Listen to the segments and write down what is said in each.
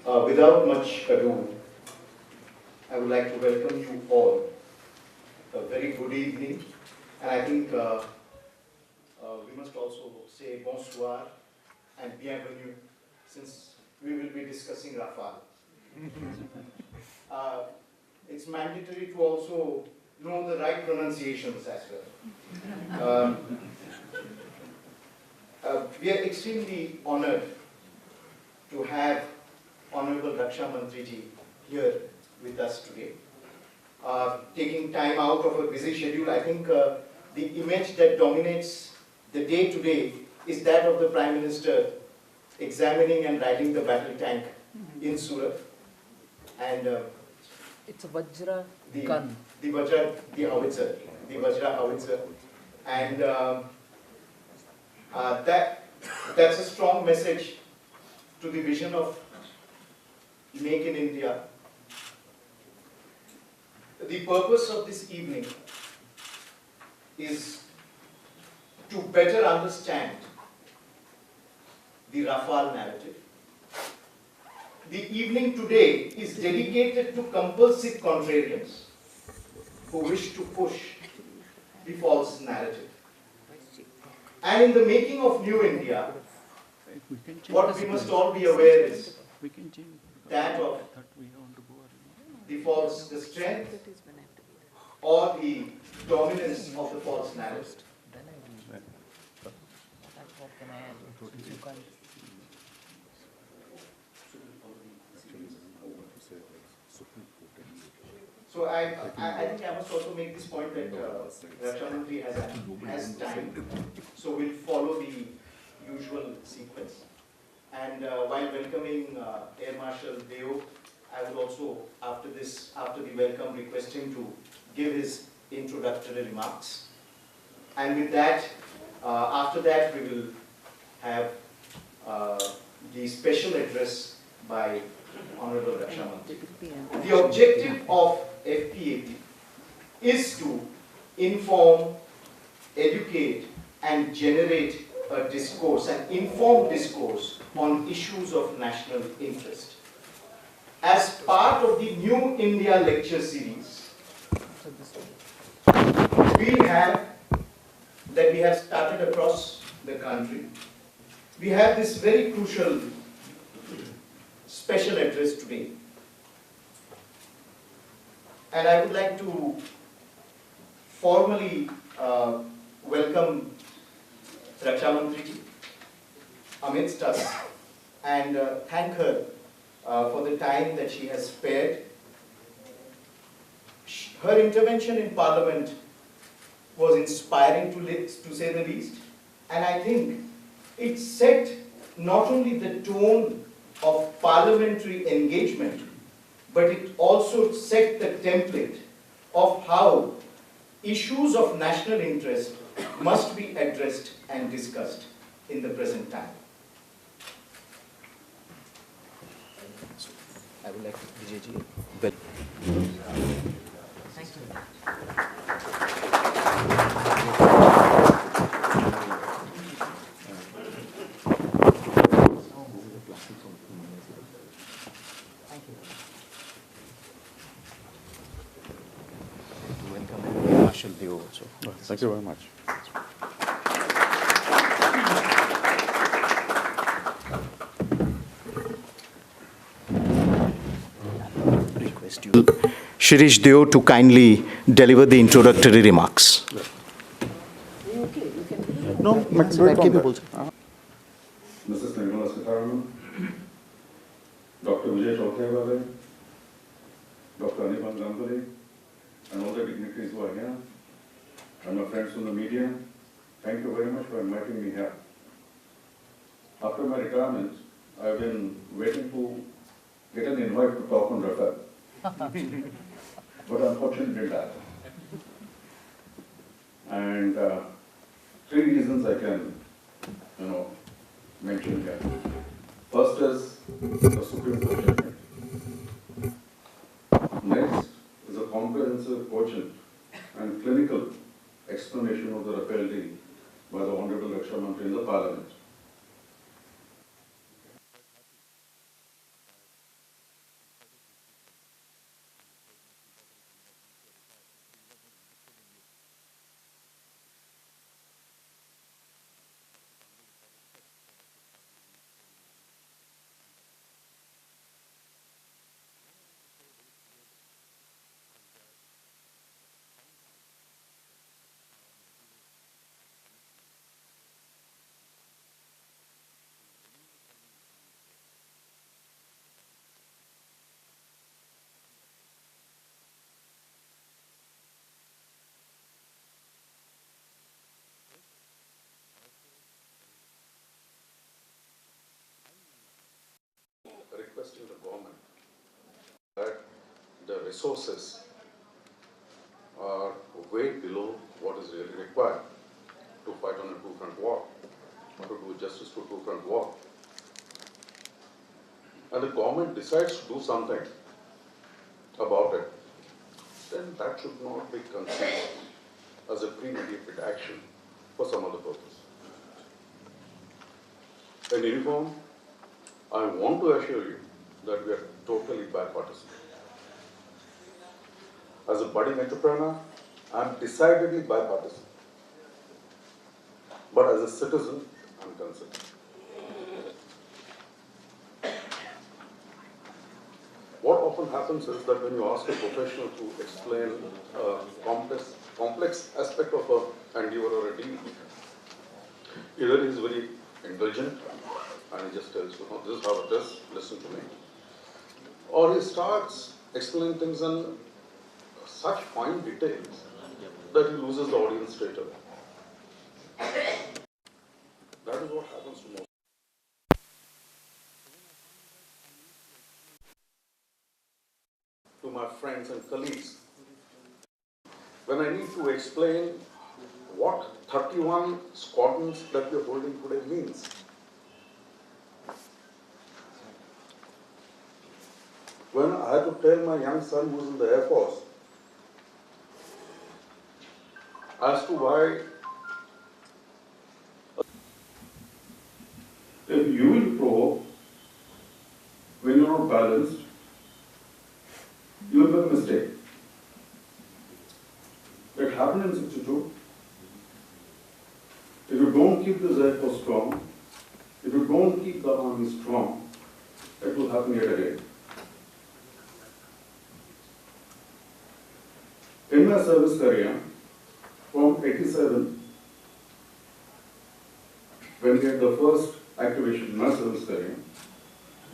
Without much ado, I would like to welcome you all. A very good evening, and I think we must also say bonsoir and bienvenue, since we will be discussing Rafale. It's mandatory to also know the right pronunciations as well. We are extremely honored to have Honorable Raksha Mantri ji here with us today. Taking time out of a busy schedule, I think the image that dominates the day today is that of the Prime Minister examining and riding the battle tank in Surat. And it's a Vajra gun. The howitzer. The Vajra howitzer. And that's a strong message to the vision of Make in India. The purpose of this evening is to better understand the Rafale narrative. The evening today is dedicated to compulsive contrarians who wish to push the false narrative. And in the making of New India, what we must all be aware is that of the strength or the dominance of the false narrative. So I think I must also make this point that Raksha Mantri has time, so we'll follow the usual sequence. And while welcoming Air Marshal Deo, I would also, after the welcome, request him to give his introductory remarks. And with that, after that, we will have the special address by Honorable Raksha Mantri. The objective of FPAP is to inform, educate, and generate a discourse, an informed discourse on issues of national interest. As part of the New India lecture series, we have started across the country, we have this very crucial special address today. And I would like to formally welcome Raksha Mantri ji amidst us and thank her for the time that she has spared. Her intervention in Parliament was inspiring to say the least, and I think it set not only the tone of parliamentary engagement, but it also set the template of how issues of national interest must be addressed and discussed in the present time. I would like to Vijay ji. Well. Thank you. Welcome Marshal Deo also. Thank you very much. Request you, Shirish Deo, to kindly deliver the introductory remarks. No, Mrs. Nirmala Sitharaman, Dr. Hon ble, Dr. Ble, and all the dignitaries who are here, and my friends from the media, thank you very much for inviting me here. After my retirement, I've been waiting to get an invite to talk on Rafale. But unfortunately didn't happen. And 3 reasons I can, mention here. First is the Supreme Court judgment. Next is a comprehensive, cogent, and clinical explanation of the Rafale deal by the Honorable Raksha Mantri in the Parliament. resources are way below what is really required to fight on a two-front war, or to do justice to two-front war, and the government decides to do something about it, then that should not be considered as a premeditated action for some other purpose. In uniform, I want to assure you that we are totally bipartisan. As a budding entrepreneur, I am decidedly bipartisan. But as a citizen, I am concerned. What often happens is that when you ask a professional to explain a complex aspect of an endeavor or a deal, either he is very indulgent and he just tells you, "No, this is how it is, listen to me," or he starts explaining things in such fine details that he loses the audience straight away. That is what happens to most. To my friends and colleagues, when I need to explain what 31 squadrons that we are holding today means, when I had to tell my young son who's in the Air Force as to why, if you will provoke when you're not balanced, you will make a mistake. It happened in 62. If you don't keep this Air Force strong, if you don't keep the army strong, it will happen yet again. In my service career, from 87, when we had the first activation in my service career,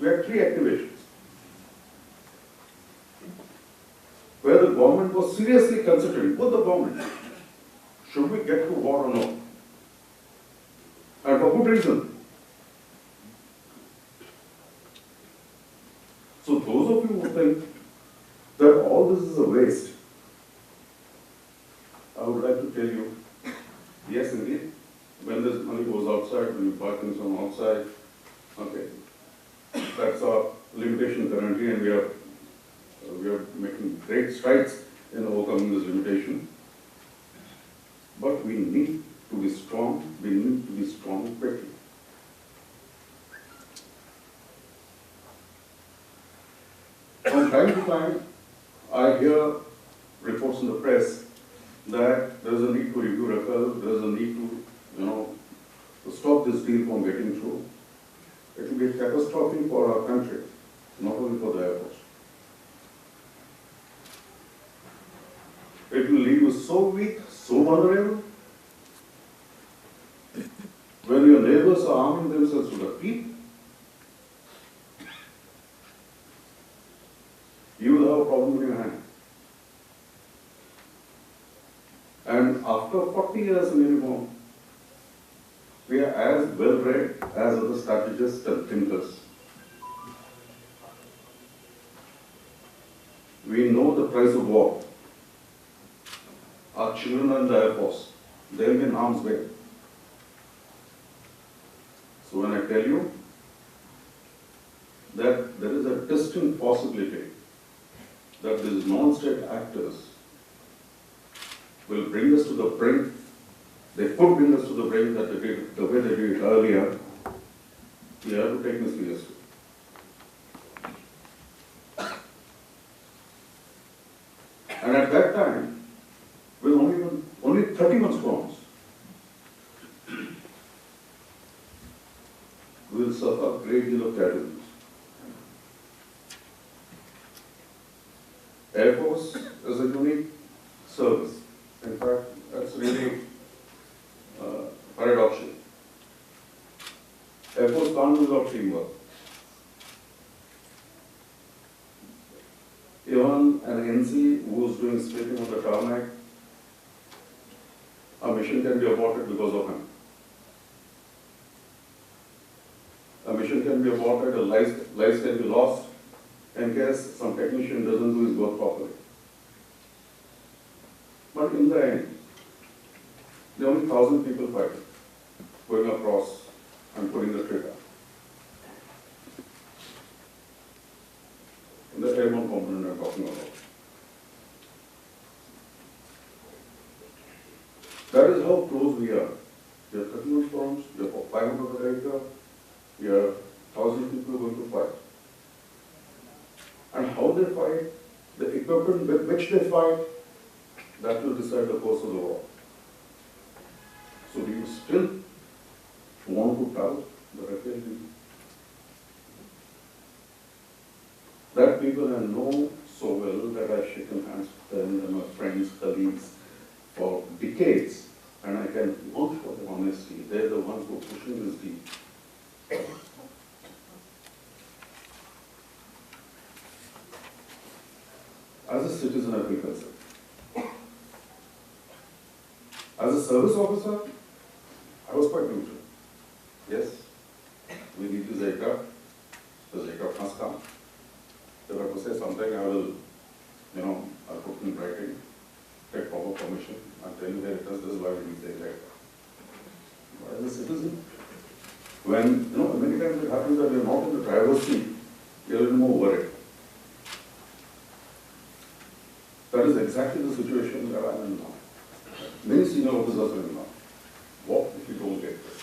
we had 3 activations, where the government was seriously considering, both the government, should we get to war or not? And for good reason. So those of you who think that all this is a waste, I would like to tell you, yes indeed, when this money goes outside, when you buy things from outside, okay, that's our limitation currently, and we are making great strides in overcoming this limitation. But we need to be strong, we need to be strong quickly. From time to time, I hear reports in the press that there is a need to review Rafale, there is a need to stop this deal from getting through. It will be catastrophic for our country, not only for the Air Force. It will leave you so weak, so vulnerable. When your neighbors are arming themselves with a peep, you will have a problem in your hand. And after 40 years in uniform, we are as well read as other strategists and thinkers. We know the price of war. Our children are in the Air Force. They will be in harm's way. So when I tell you that there is a distinct possibility that these non-state actors will bring us to the brink, they could bring us to the brink that they did, the way they did it earlier, we have to take this seriously. And at that time, with only 31 squadrons, we will suffer a great deal of casualties. Air Force is a unique service. In fact, that's really paradoxical. Air Force can't do without teamwork. Even an NC who is doing splitting on the tarmac, a mission can be aborted because of him. A mission can be aborted, lives can be lost in case some technician doesn't do his work properly. But in the end, there are only 1,000 people fighting, going across and pulling the trigger. In the airborne component I'm talking about. That is how close we are. You have 30 storms, you have 500 aircraft, you have 1,000 people going to fight. And how they fight, the equipment with which they fight, that will decide the course of the war. So do you still want to tell the Rafale people? That people I know so well that I've shaken hands with them and my friends, colleagues for decades, and I can vouch for their honesty. They're the ones who are pushing this deal. As a citizen, I feel concerned. As a service officer, I was quite neutral. Yes, we need this aircraft. This aircraft must come. If I have to say something, I will, I'll put in writing, take proper permission, and tell you where it is, this is why we need the aircraft. But as a citizen, when, many times it happens that you're not in the driver's seat, you're a little more worried. That is exactly the situation that I'm in now. Many senior officers are in now. What if you don't get this?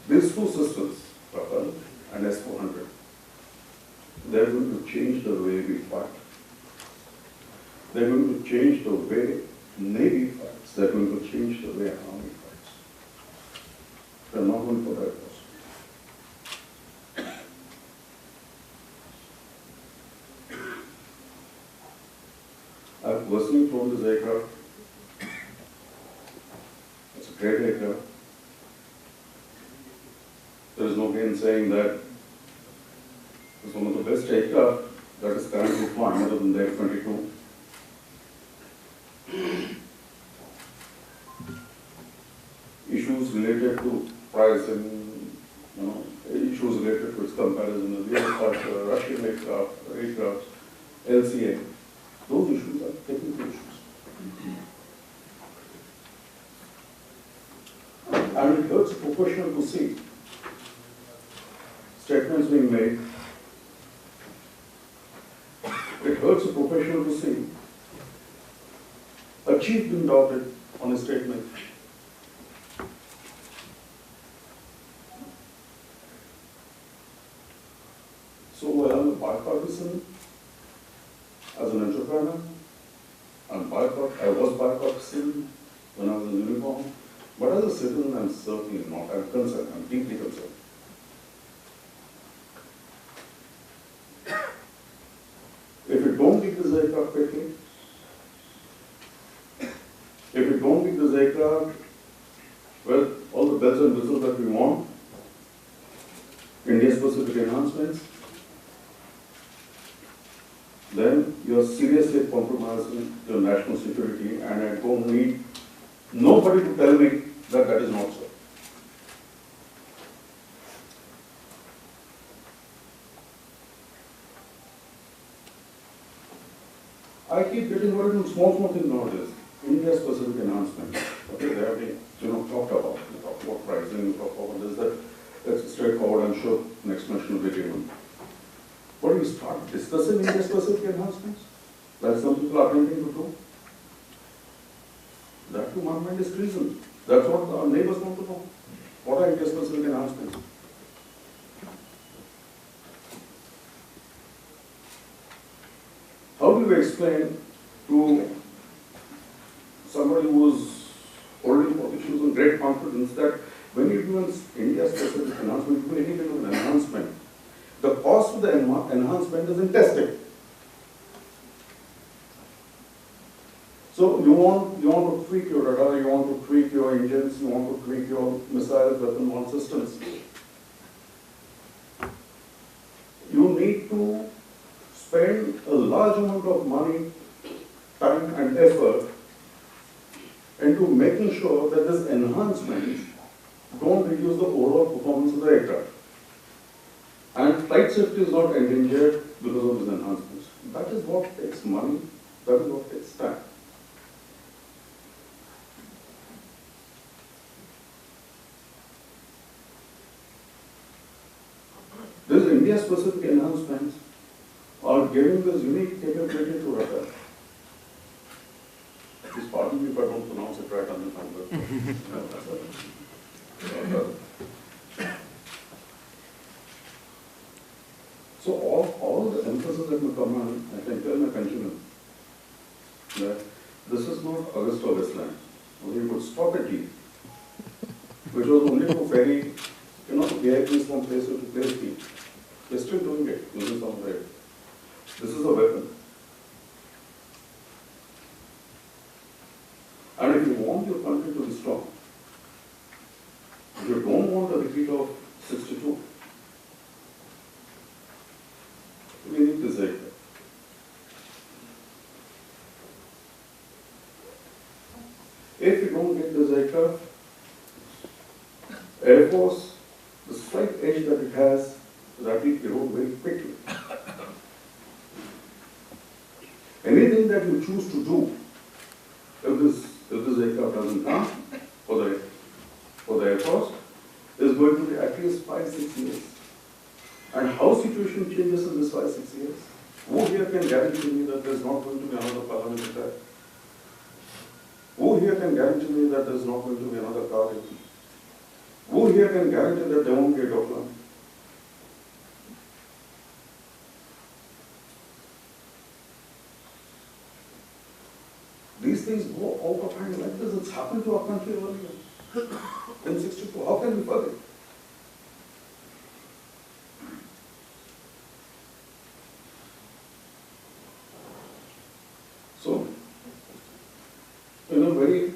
These two systems, Rafale and S-400, they're going to change the way we fight. They're going to change the way Navy fights. They're going to change the way Army fights. They're not going for that course. I've personally flown this aircraft. It's a great aircraft. There is no gain saying that it's one of the best aircraft that is currently flying other than the F-22. Issues related to pricing, issues related to its comparison with the other Russian aircraft, LCA. Those issues are technical issues. And it hurts a professional to see statements being made. It hurts a professional to see a chief being doubted on a statement. So I'm bipartisan as an entrepreneur. I was bipartisan when I was in uniform, but as a citizen, I'm certainly not. I'm concerned. I'm deeply concerned. If we don't get this aircraft quickly, if we don't get this aircraft, well, all the bells and whistles that we want, India-specific enhancements, then you're seriously compromising your national security, and I don't need nobody to tell me that that is not so. I keep getting worried in small things nowadays. India-specific enhancements. Okay, they have been, talked about. We talk about pricing, we talk about this, that. That's straightforward. I'm sure next mention will be given. But you start discussing India-specific enhancements, like some people are attempting to do. That, to my mind, is treason. That's what our neighbors want to know. What are India-specific enhancements? How do you explain to somebody who is holding positions in great confidence that when you do an India-specific enhancement, you do any kind of an enhancement, the cost of the enhancement is in testing. So you want to tweak your radar, you want to tweak your engines, you want to tweak your missile weapon launch systems. You need to spend a large amount of money, time and effort into making sure that this enhancement don't reduce the overall performance of the aircraft. And flight safety is not endangered because of these enhancements. That is what takes money, that is what takes time. These India-specific enhancements are giving this unique capability to Rafale. Please pardon me if I don't pronounce it right on the number. So all the emphasis that will come on, I can tell my countrymen that this is not Augusta Westland. We could stop at T, which was only to ferry, VIPs from place to place T. They're still doing it, using some of it. This is a weapon. And if you want your country to be strong, if you don't want a repeat of 62, we need this aircraft. If you don't get this aircraft, Air Force, the slight edge that it has, that will erode very quickly. Anything that you choose to do, if this aircraft doesn't come for the Air Force, is going to be at least 5-6 years. And how situation changes in this 5-6 years? Who here can guarantee me that there's not going to be another parliament attack? Who here can guarantee me that there's not going to be another car hit? Who here can guarantee that there won't be a doctor? These things go out of hand like this. It's happened to our country earlier. In 62, how can we forget? So, in a very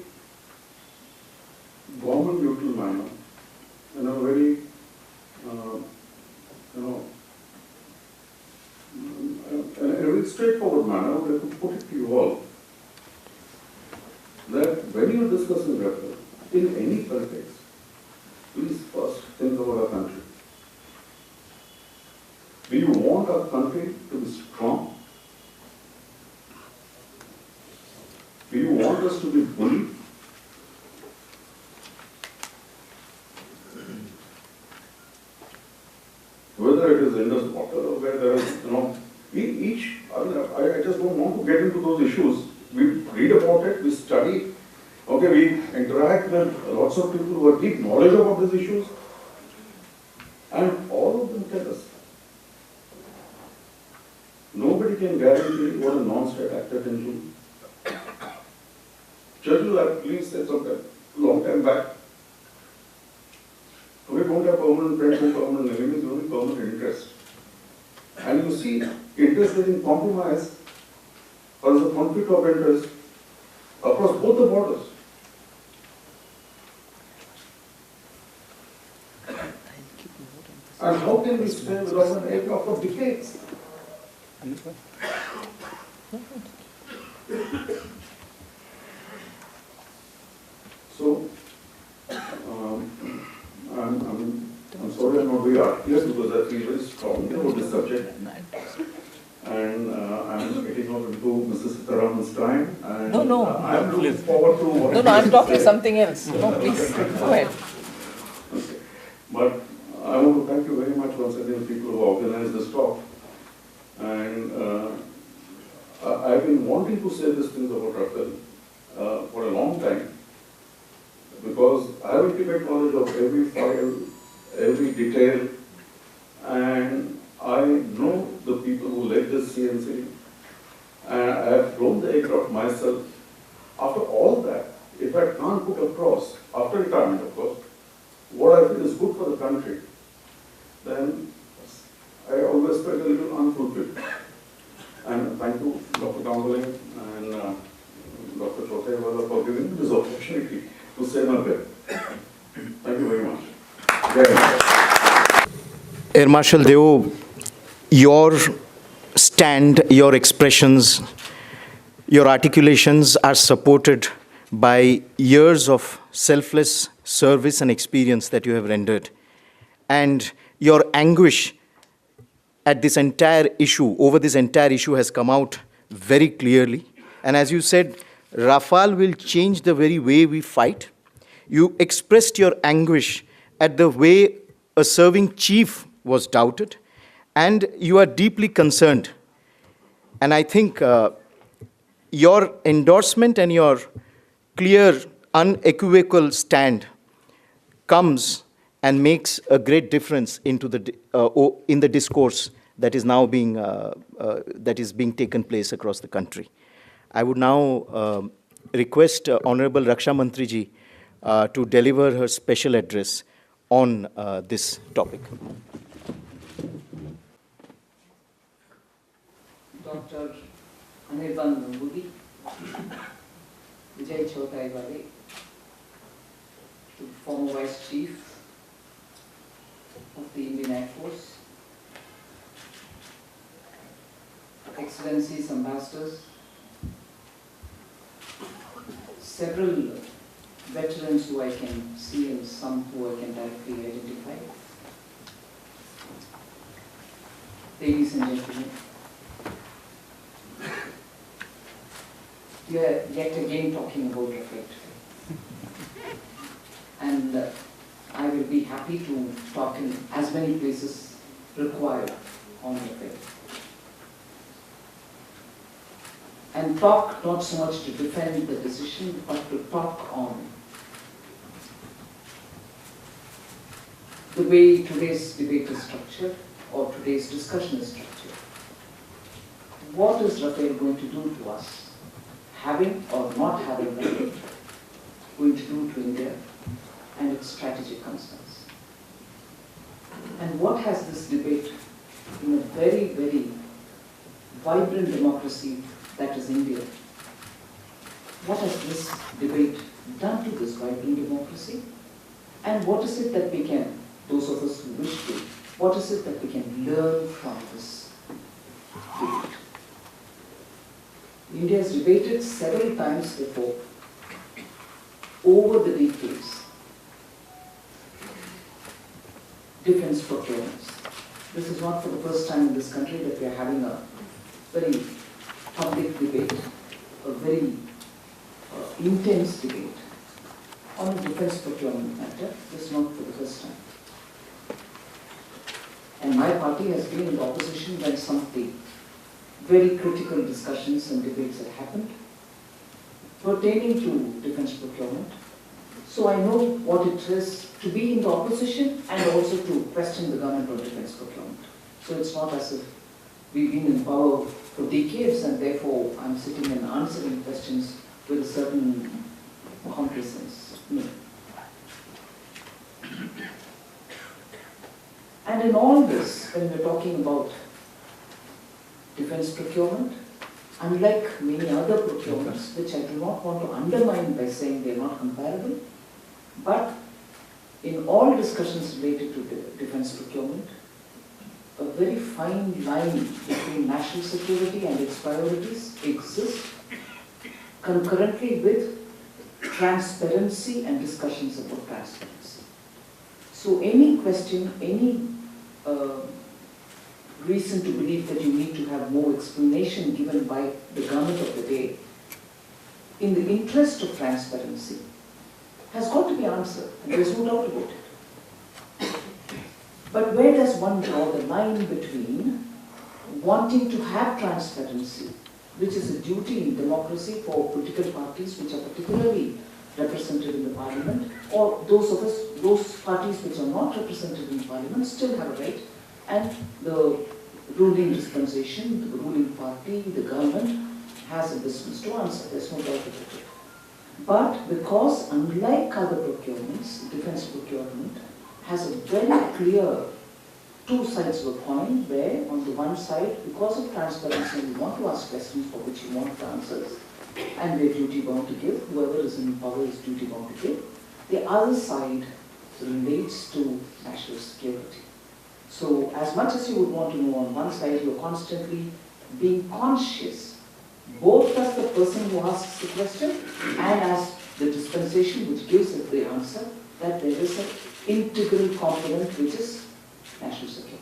government neutral manner, in a very, in a very straightforward manner, I would like to put it to you all, that when you are discussing Rafale, in any context, please first think about our country. Do you want our country to be strong? Do you want us to be bullied? Whether it is Indus water or where there is, I just don't want to get into those issues. We read about it, we study, okay, we interact with lots of people who have deep knowledge about these issues, and all of them tell us, nobody can guarantee what a non-state actor can do. Churchill, I believe, said something long time back. We don't have permanent friends and permanent enemies, only permanent interest. And you see, interest getting compromised, or is a conflict of interest across both the borders. And how can we stay without an aircraft for decades? So, I'm sorry I'm not very articulate because I feel very strongly about this subject. And I'm getting out into Mrs. Sitharaman's time. And, No. I'm looking forward to what No, I'm talking something else. No, please, go ahead. Okay. But I want to thank you very much once again, people who organized this talk. And I've been wanting to say these things about Rafale for a long time, because I have intimate knowledge of every file, every detail, and I know the people who led this CNC, and I have flown the aircraft myself. After all that, if I can't put across, after retirement of course, what I feel is good for the country, then I always felt a little unfulfilled. And thank you, Dr. Hon ble and Dr. Chotewala for giving me this opportunity to say my bit. Thank you very much. Very much. Air Marshal Deo, your stand, your expressions, your articulations are supported by years of selfless service and experience that you have rendered, and your anguish at this entire issue, over this entire issue, has come out very clearly. And as you said, Rafale will change the very way we fight. You expressed your anguish at the way a serving chief was doubted, and you are deeply concerned. And I think your endorsement and your clear, unequivocal stand comes and makes a great difference into in the discourse that is now being taken place across the country. I would now request Honorable Raksha Mantri ji to deliver her special address on this topic. Dr. Anirban Modi, Vijay Chotai Wale, the former Vice Chief of the Indian Air Force, Excellencies, Ambassadors, several veterans who I can see and some who I can directly identify. Ladies and gentlemen, we are yet again talking about Rafale. And I will be happy to talk in as many places required on Rafale. And talk not so much to defend the decision, but to talk on the way today's debate is structured, or today's discussion is structured. What is Rafale going to do to us? Having or not having Rafale going to do to India and its strategic concerns? And what has this debate in a very, very vibrant democracy that is India, what has this debate done to this vibrant democracy? And what is it that we can, those of us who wish to, what is it that we can learn from this debate? India has debated several times before, over the decades, defense procurements. This is not for the first time in this country that we are having a very public debate, a very intense debate on a defense procurement matter. This is not for the first time. And my party has been in the opposition when some of the very critical discussions and debates have happened pertaining to defense procurement. So I know what it is to be in the opposition and also to question the government on defense procurement. So it's not as if we've been in power for decades and therefore I'm sitting and answering questions with a certain complacence. No. And in all this, when we're talking about defense procurement, unlike many other procurements, which I do not want to undermine by saying they're not comparable, but in all discussions related to defense procurement, a very fine line between national security and its priorities exists concurrently with transparency and discussions about transparency. So any question, any reason to believe that you need to have more explanation given by the government of the day, in the interest of transparency, has got to be answered, and there is no doubt about it. But where does one draw the line between wanting to have transparency, which is a duty in democracy for political parties which are particularly represented in the parliament, or those parties which are not represented in the parliament still have a right, and the ruling dispensation, the ruling party, the government has a business to answer, there's no doubt about it. But because unlike other procurements, defense procurement has a very clear two sides of a coin where on the one side, because of transparency, we want to ask questions for which we want answers, and we're duty bound to give, whoever is in power is duty bound to give. The other side relates to national security. So as much as you would want to know on one side, you're constantly being conscious, both as the person who asks the question and as the dispensation which gives it the answer, that there is an integral component which is national security.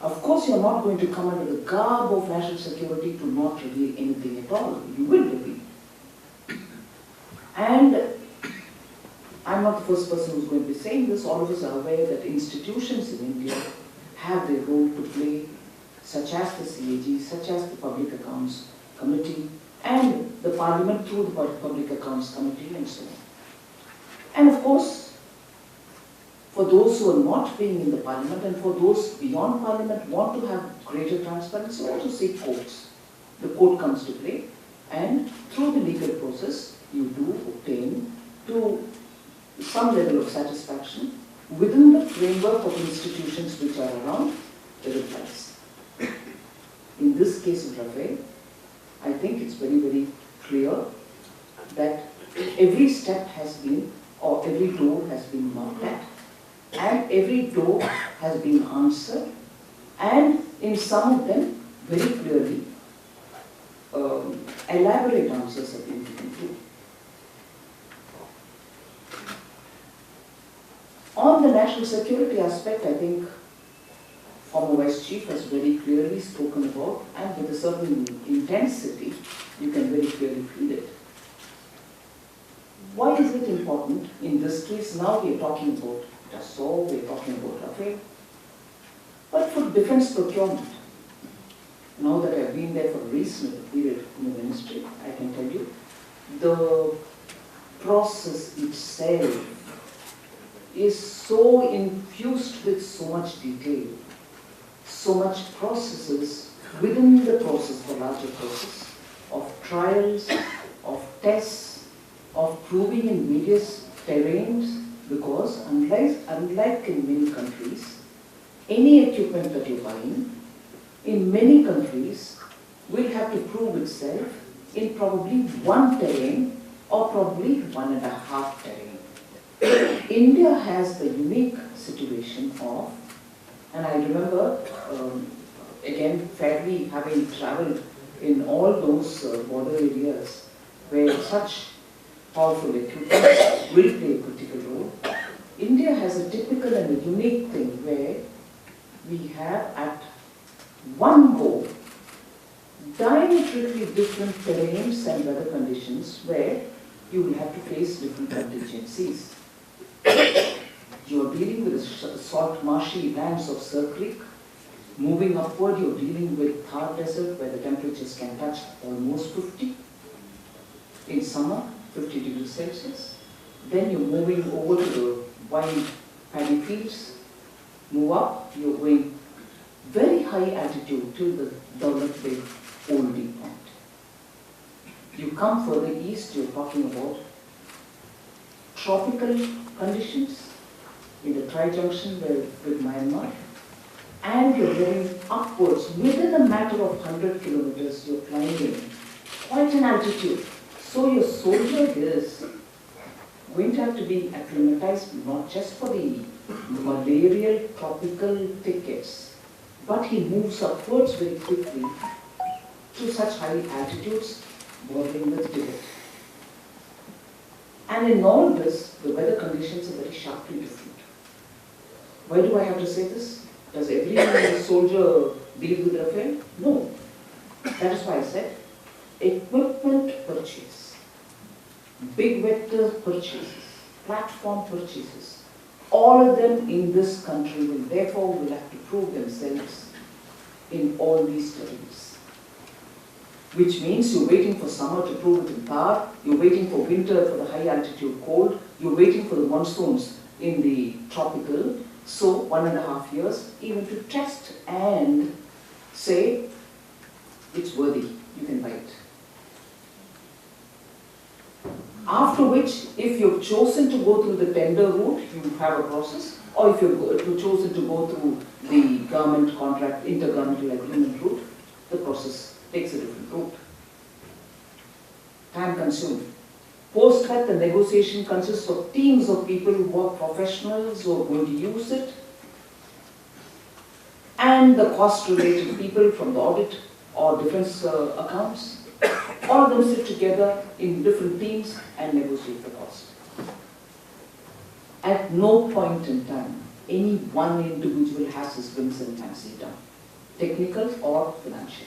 Of course, you're not going to come under the garb of national security to not reveal anything at all. You will reveal. And I'm not the first person who's going to be saying this. All of us are aware that institutions in India have their role to play, such as the CAG, such as the Public Accounts Committee, and the Parliament through the Public Accounts Committee, and so on. And of course, for those who are not being in the Parliament and for those beyond Parliament want to have greater transparency, also see courts. The court comes to play, and through the legal process, you do obtain to some level of satisfaction within the framework of institutions which are around the replies. In this case of Rafale, I think it's very, very clear that every step has been, or every door has been knocked at, and every door has been answered, and in some of them, very clearly, elaborate answers have been given to. On the national security aspect, I think former Vice Chief has very clearly spoken about, and with a certain intensity, you can very clearly feel it. Why is it important? In this case, now we are talking about Dassault, we are talking about Rafale, but for defense procurement, now that I've been there for a reasonable period in the ministry, I can tell you, the process itself is so infused with so much detail, so much processes within the process, the larger process of trials, of tests, of proving in various terrains, because unlike in many countries, any equipment that you buy in many countries will have to prove itself in probably one terrain or probably 1.5 terrain. India has the unique situation of, and I remember, again, fairly having traveled in all those border areas where such powerful equipment will play a critical role. India has a typical and a unique thing where we have at one go diametrically different terrains and weather conditions where you will have to face different contingencies. You are dealing with the salt marshy lands of Sir Creek. Moving upward, you are dealing with Thar Desert where the temperatures can touch almost 50. In summer, 50 degrees Celsius. Then you're moving over to the wide paddy fields. Move up, you're going very high altitude till the Dowlat Bay Old Deep Point. You come further east, you're talking about tropical conditions in the tri-junction with Myanmar, and you're going upwards. Within a matter of 100 kilometers, you're climbing quite an altitude. So your soldier is going to have to be acclimatized not just for the malarial tropical thickets, but he moves upwards very quickly to such high altitudes bordering with Tibet. And in all this, the weather conditions are very sharply different. Why do I have to say this? Does every soldier deal with Rafale? No. That is why I said equipment purchase, big vector purchases, platform purchases, all of them in this country will therefore have to prove themselves in all these terrains. Which means you're waiting for summer to prove it in Thar, you're waiting for winter for the high altitude cold, you're waiting for the monsoons in the tropical, so 1.5 years even to test and say it's worthy, you can buy it. After which, if you've chosen to go through the tender route, you have a process, or if you've chosen to go through the government contract, intergovernmental agreement route, the process takes a different route. Time consumed. Post that, the negotiation consists of teams of people who are professionals who are going to use it, and the cost-related people from the audit or defense accounts. All of them sit together in different teams and negotiate the cost. At no point in time, any one individual has his whims and fancy done, technical or financial.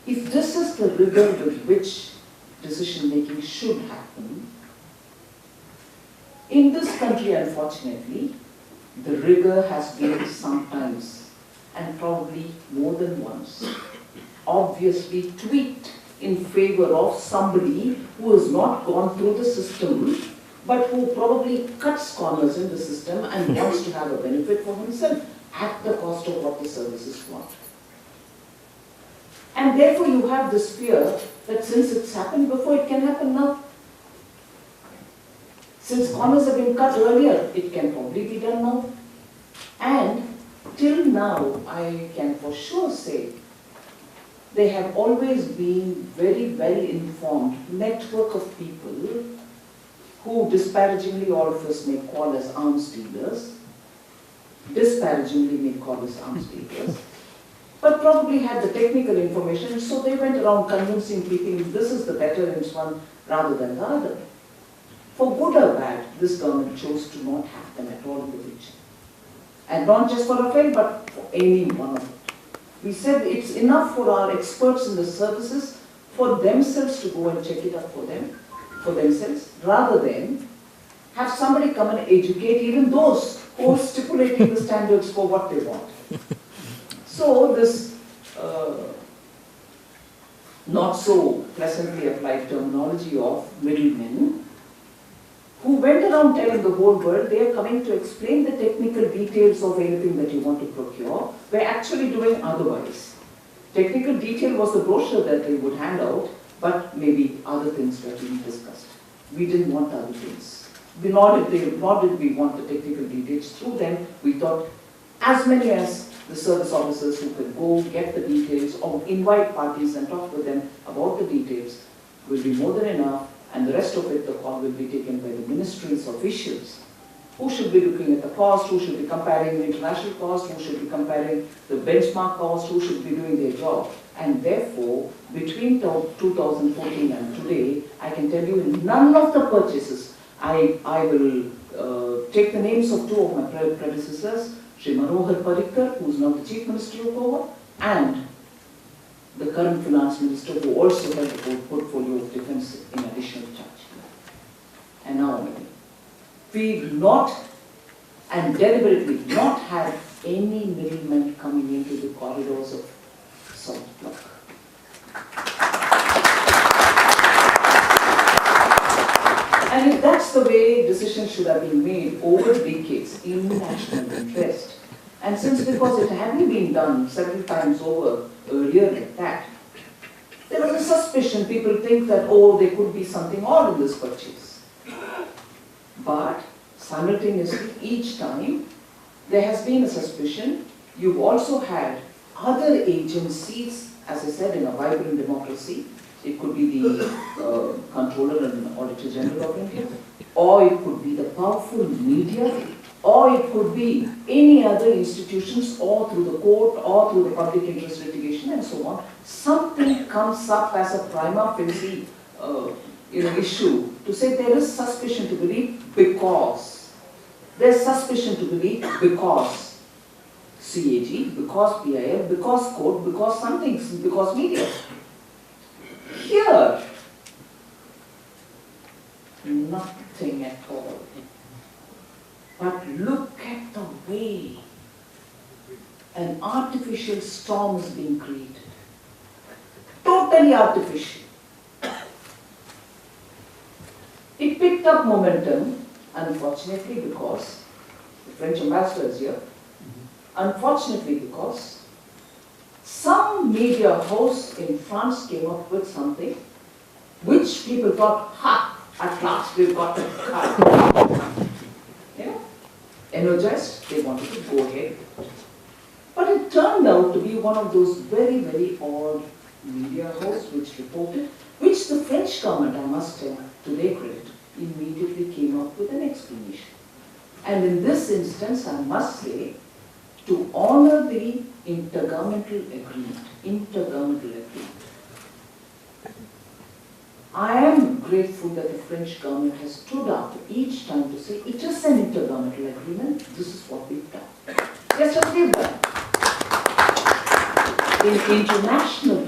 If this is the rigor with which decision making should happen, in this country, unfortunately, the rigor has been sometimes, and probably more than once, obviously tweaked in favor of somebody who has not gone through the system, but who probably cuts corners in the system and wants to have a benefit for himself at the cost of what the services want. And therefore you have this fear that since it's happened before, it can happen now. Since corners have been cut earlier, it can probably be done now. And till now, I can for sure say, they have always been very well-informed network of people who disparagingly all of us may call as arms dealers, disparagingly may call as arms dealers, but probably had the technical information, so they went around convincing people this is the better in one rather than the other. For good or bad, this government chose to not have them at all in the picture. And not just for Rafale, but for any one of it. We said it's enough for our experts in the services for themselves to go and check it up for themselves, rather than have somebody come and educate even those who are stipulating the standards for what they want. So this not so pleasantly applied terminology of middlemen, who went around telling the whole world they are coming to explain the technical details of anything that you want to procure, were actually doing otherwise. Technical detail was the brochure that they would hand out, but maybe other things were being discussed. We didn't want other things. Nor did we want the technical details through them. We thought as many as the service officers who could go get the details or invite parties and talk with them about the details will be more than enough. And the rest of it, the call will be taken by the ministry's officials, who should be looking at the cost, who should be comparing the international cost, who should be comparing the benchmark cost, who should be doing their job. And therefore, between 2014 and today, I can tell you in none of the purchases, I will take the names of two of my predecessors, Sri Manohar Parrikar, who is now the Chief Minister of Goa, and the current Finance Minister, who also had the portfolio of defense in additional charge. And now, we've not, and deliberately not had any middlemen coming into the corridors of South Block. And if that's the way decisions should have been made over decades in national interest, and since because it hadn't been done several times over earlier like that, there was a suspicion, people think that, oh, there could be something odd in this purchase. But simultaneously, each time, there has been a suspicion. You've also had other agencies, as I said, in a vibrant democracy. It could be the Controller and Auditor General of India, or it could be the powerful media, or it could be any other institutions, or through the court, or through the public interest litigation, and so on. Something comes up as a prima facie issue to say there is suspicion to believe because. There's suspicion to believe because CAG, because PIL, because court, because something, because media. Here, nothing at all. But look at the way an artificial storm is being created. Totally artificial. It picked up momentum, unfortunately, because the French ambassador is here. Unfortunately, because some media house in France came up with something which people thought, ha, at last we've got the card. Energized, they wanted to go ahead. But it turned out to be one of those very, very odd media houses which reported, which the French government, I must tell, to their credit, immediately came up with an explanation. And in this instance, I must say, to honor the intergovernmental agreement, I am grateful that the French government has stood up each time to say it is an intergovernmental agreement, this is what we've done. Just as we've done. In international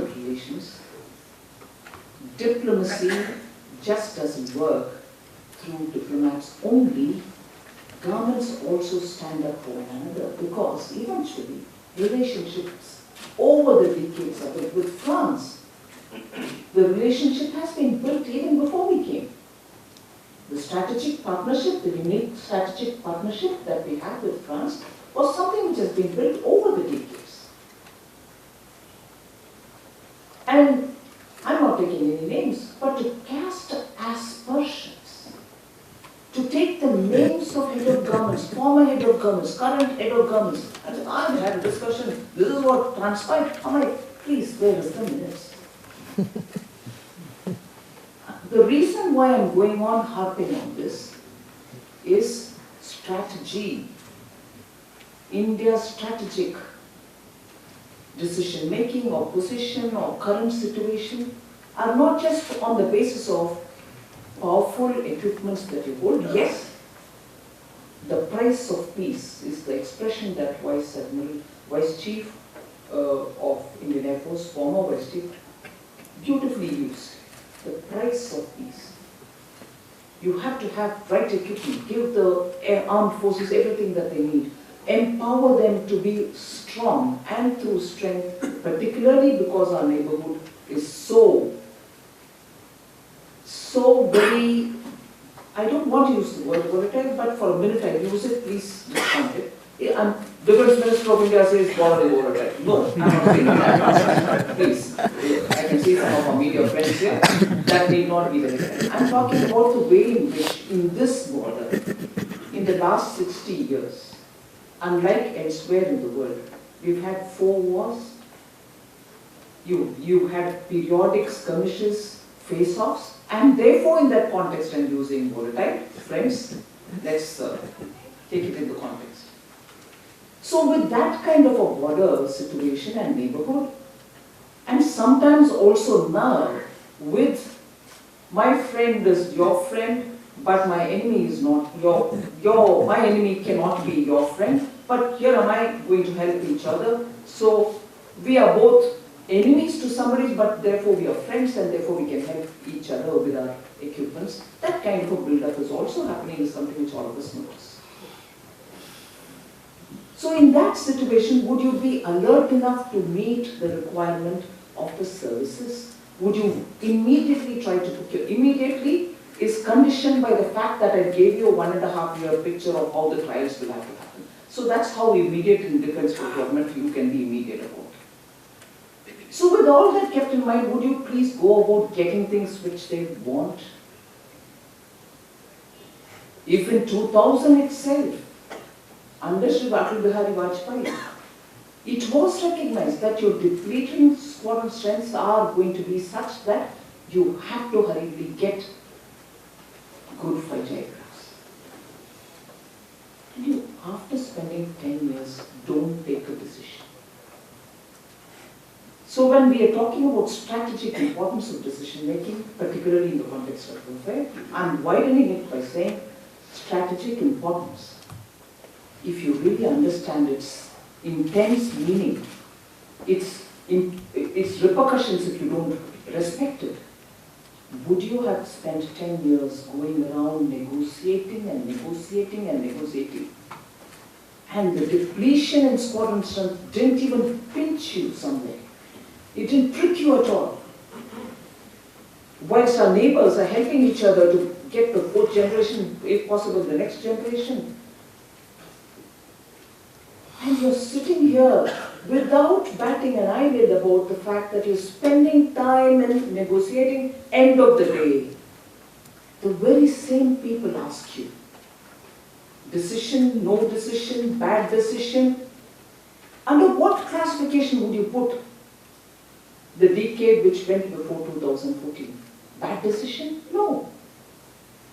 relations, diplomacy just doesn't work through diplomats only. Governments also stand up for one another because eventually relationships over the decades of it with France, the relationship has been built even before we came. The strategic partnership, the unique strategic partnership that we have with France was something which has been built over the decades. And I'm not taking any names, but to cast aspersions, to take the names of head of governments, former head of governments, current head of governments, and I've had a discussion, this is what transpired. I'm like, please, where is the minutes? The reason why I'm going on harping on this is strategy. India's strategic decision-making or position or current situation are not just on the basis of powerful equipments that you hold. Yes, the price of peace is the expression that Vice Chief of Indian Air Force, former Vice Chief, beautifully used. The price of peace. You have to have right equipment, give the armed forces everything that they need, empower them to be strong, and through strength, particularly because our neighborhood is so very, I don't want to use the word volatile, but for a minute I use it, please discount it. Defense Minister of India says border is volatile. No, I'm not saying that. Please, I can see some of our media friends here. That may not be the case. I'm talking about the way in which, in this border, in the last 60 years, unlike elsewhere in the world, we've had 4 wars. You had periodic skirmishes, face-offs, and therefore in that context I'm using volatile. Friends, let's take it into context. So with that kind of a border situation and neighborhood, and sometimes also now with my friend is your friend, but my enemy is not my enemy cannot be your friend, but here am I going to help each other. So we are both enemies to somebody, but therefore we are friends and therefore we can help each other with our equipments. That kind of a build-up is also happening, is something which all of us knows. So in that situation, would you be alert enough to meet the requirement of the services? Would you immediately try to procure? Immediately is conditioned by the fact that I gave you a 1.5-year picture of how the trials will have to happen. So that's how immediate in defense procurement you can be immediate about. So with all that kept in mind, would you please go about getting things which they want? If in 2000 itself, under Shri Atal Bihari Vajpayee, it was recognized that your depleting squadron strengths are going to be such that you have to hurriedly get good fighter aircraft. And you, after spending 10 years, don't take a decision. So when we are talking about strategic importance of decision making, particularly in the context of warfare, I'm widening it by saying strategic importance. If you really understand its intense meaning, its repercussions if you don't respect it, would you have spent 10 years going around negotiating and negotiating and negotiating? And the depletion in squadron strength didn't even pinch you somewhere. It didn't prick you at all. Whilst our neighbors are helping each other to get the 4th generation, if possible the next generation. And you're sitting here without batting an eyelid about the fact that you're spending time in negotiating. End of the day, the very same people ask you, decision, no decision, bad decision. Under what classification would you put the decade which went before 2014? Bad decision? No.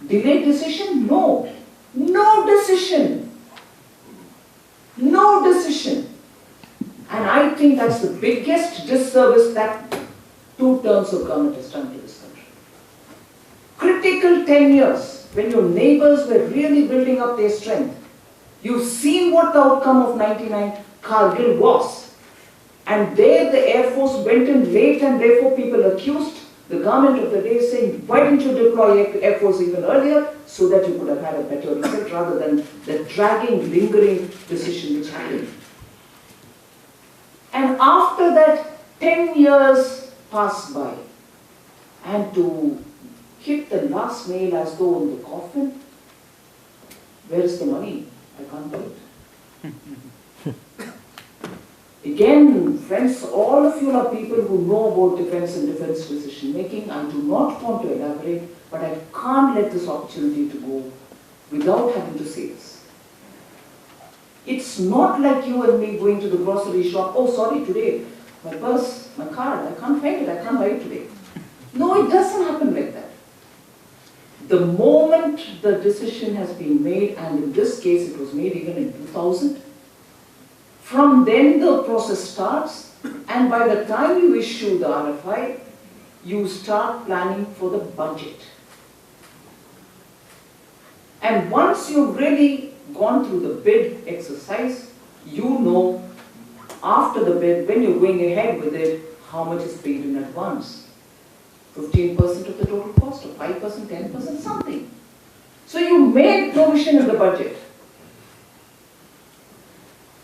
Delayed decision? No. No decision. No decision. And I think that's the biggest disservice that 2 terms of government has done to this country. Critical 10 years, when your neighbors were really building up their strength. You've seen what the outcome of 99 Kargil was. And there the Air Force went in late, and therefore people accused the government of the day, saying, why didn't you deploy Air Force even earlier, so that you could have had a better result, rather than the dragging, lingering decision which happened. And after that, 10 years passed by, and to hit the last nail as though in the coffin, where is the money? I can't do it. Again, friends, all of you are people who know about defense and defense decision making. I do not want to elaborate, but I can't let this opportunity to go without having to say this. It's not like you and me going to the grocery shop, oh sorry, today, my purse, my card, I can't find it, I can't buy it today. No, it doesn't happen like that. The moment the decision has been made, and in this case it was made even in 2000, from then the process starts, and by the time you issue the RFI, you start planning for the budget. And once you've really gone through the bid exercise, you know after the bid, when you're going ahead with it, how much is paid in advance. 15% of the total cost, or 5%, 10%, something. So you make provision in the budget.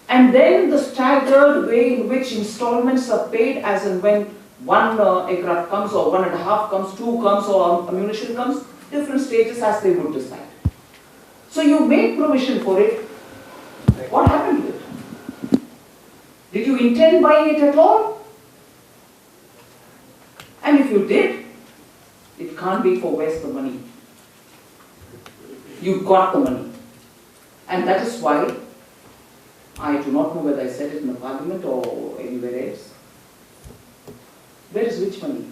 And then the staggered way in which installments are paid, as and when one aircraft comes, or 1.5 comes, 2 comes, or ammunition comes, different stages as they would decide. So you make provision for it. What happened to it? Did you intend buying it at all? And if you did, it can't be for where's the money. You got the money. And that is why I do not know whether I said it in the parliament or anywhere else. Where is which money?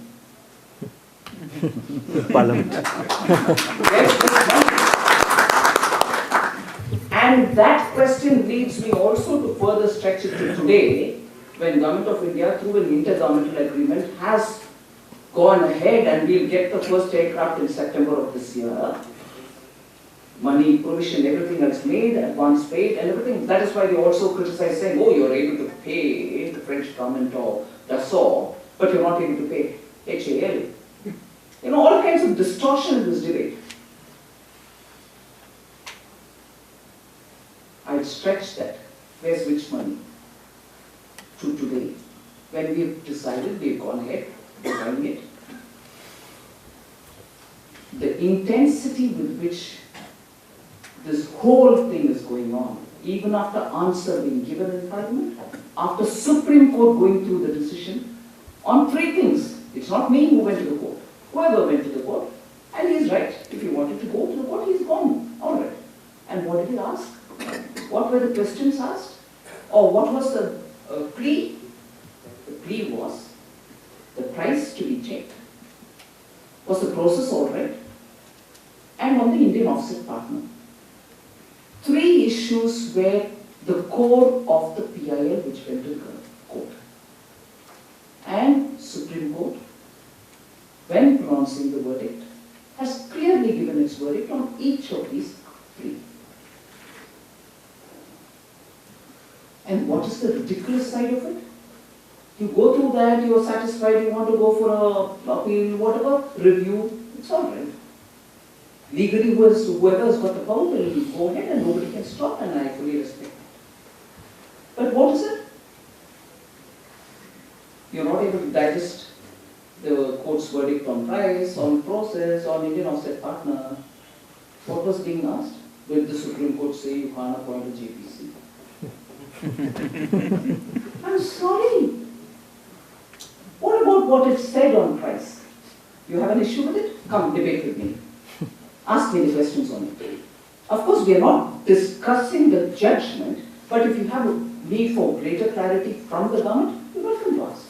Parliament. Where is which money? And that question leads me also to further stretch it to today, when Government of India, through an intergovernmental agreement, has gone ahead and we'll get the first aircraft in September of this year. Money, provision, everything else made, advance paid, and everything. That is why they also criticize, saying, oh, you're able to pay the French government or Dassault, but you're not able to pay HAL. You know, all kinds of distortion in this debate. I'd stretch that. Where's which money? To today. When we've decided, we've gone ahead, we're buying it. The intensity with which this whole thing is going on, even after answer being given in Parliament, after Supreme Court going through the decision on 3 things. It's not me who went to the court. Whoever went to the court, and he's right. If he wanted to go to the court, he's gone. All right. And what did he ask? What were the questions asked? Or what was the plea? The plea was the price to be checked. Was the process all right? And on the Indian offset partner. 3 issues were the core of the PIL which went to court. And Supreme Court, when pronouncing the verdict, has clearly given its verdict on each of these 3. And what is the ridiculous side of it? You go through that, you are satisfied, you want to go for a appeal, whatever, review, it's all right. Legally, whoever has got the power will go ahead and nobody can stop, and I fully respect it. But what is it? You're not able to digest the court's verdict on price, on process, on Indian offset partner. What was being asked? Did the Supreme Court say you can't appoint a JPC? I'm sorry. What about what it said on price? You have an issue with it? Come, debate with me. Ask me the questions on it. Of course, we are not discussing the judgment, but if you have a need for greater clarity from the government, you're welcome to ask.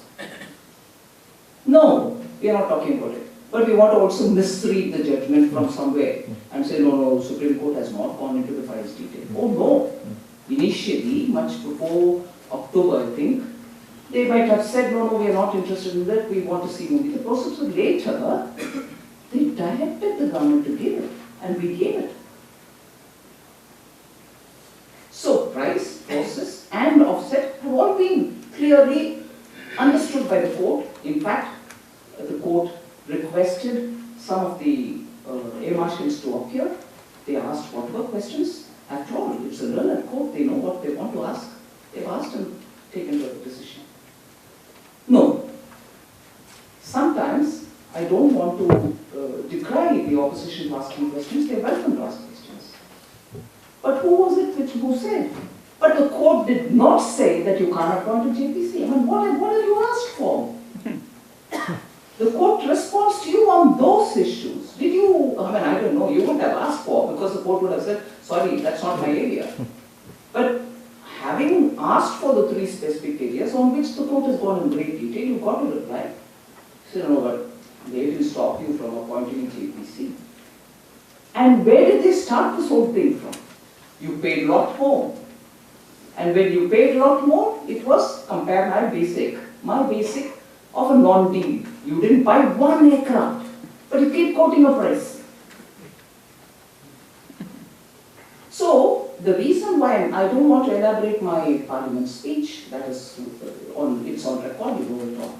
No, we are not talking about it. But we want to also misread the judgment from somewhere and say, no, Supreme Court has not gone into the price detail. Oh no. Initially, much before October, I think, They might have said, no, we are not interested in that, we want to see only the process. So later, they directed the government to give it, and we gave it. So price, process, and offset have all been clearly understood by the court. In fact, the court requested some of the air marshals to appear. They asked whatever questions. After all, it's a learned court, they know what they want to ask. They've asked and taken the decision. No. Sometimes I don't want to decry the opposition for asking questions. They're welcome to ask questions. But who was it who said? But the court did not say that you can't appoint a JPC. I mean, what have you asked for? The court responds to you on those issues. Did you, I don't know, you wouldn't have asked for, because the court would have said, sorry, that's not my area. But having asked for the 3 specific areas on which the court has gone in great detail, you've got to reply. So, no, but they didn't stop you from appointing a JPC. And where did they start this whole thing from? You paid a lot more. And when you paid a lot more, it was, compare my basic of a non-deal. You didn't buy 1 aircraft, but you keep quoting a price. So, the reason why I don't want to elaborate my parliament speech, that is it's on record, you know it all.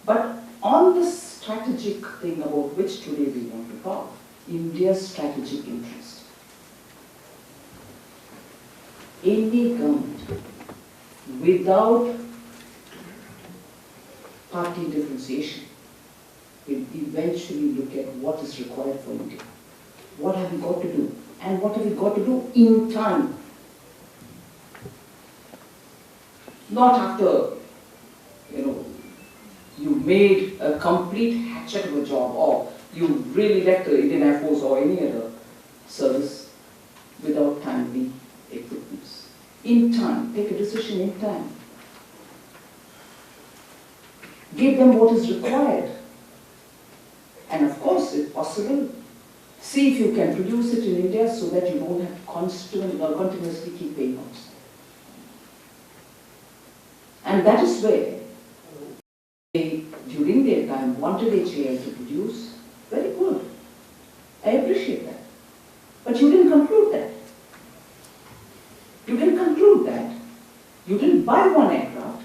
But on this strategic thing about which today we want to talk, India's strategic interest. Any government without party differentiation will eventually look at what is required for India. What have we got to do? And what have we got to do in time? Not after, you made a complete hatchet of a job, or you really left the Indian Air Force or any other service without timely equipments. In time, take a decision in time. Give them what is required. And of course, if possible, see if you can produce it in India so that you don't have to continuously keep paying out. And that is where they, during their time, wanted HAL to produce. Very good. I appreciate that. But you didn't conclude that. You didn't conclude that. You didn't buy 1 aircraft.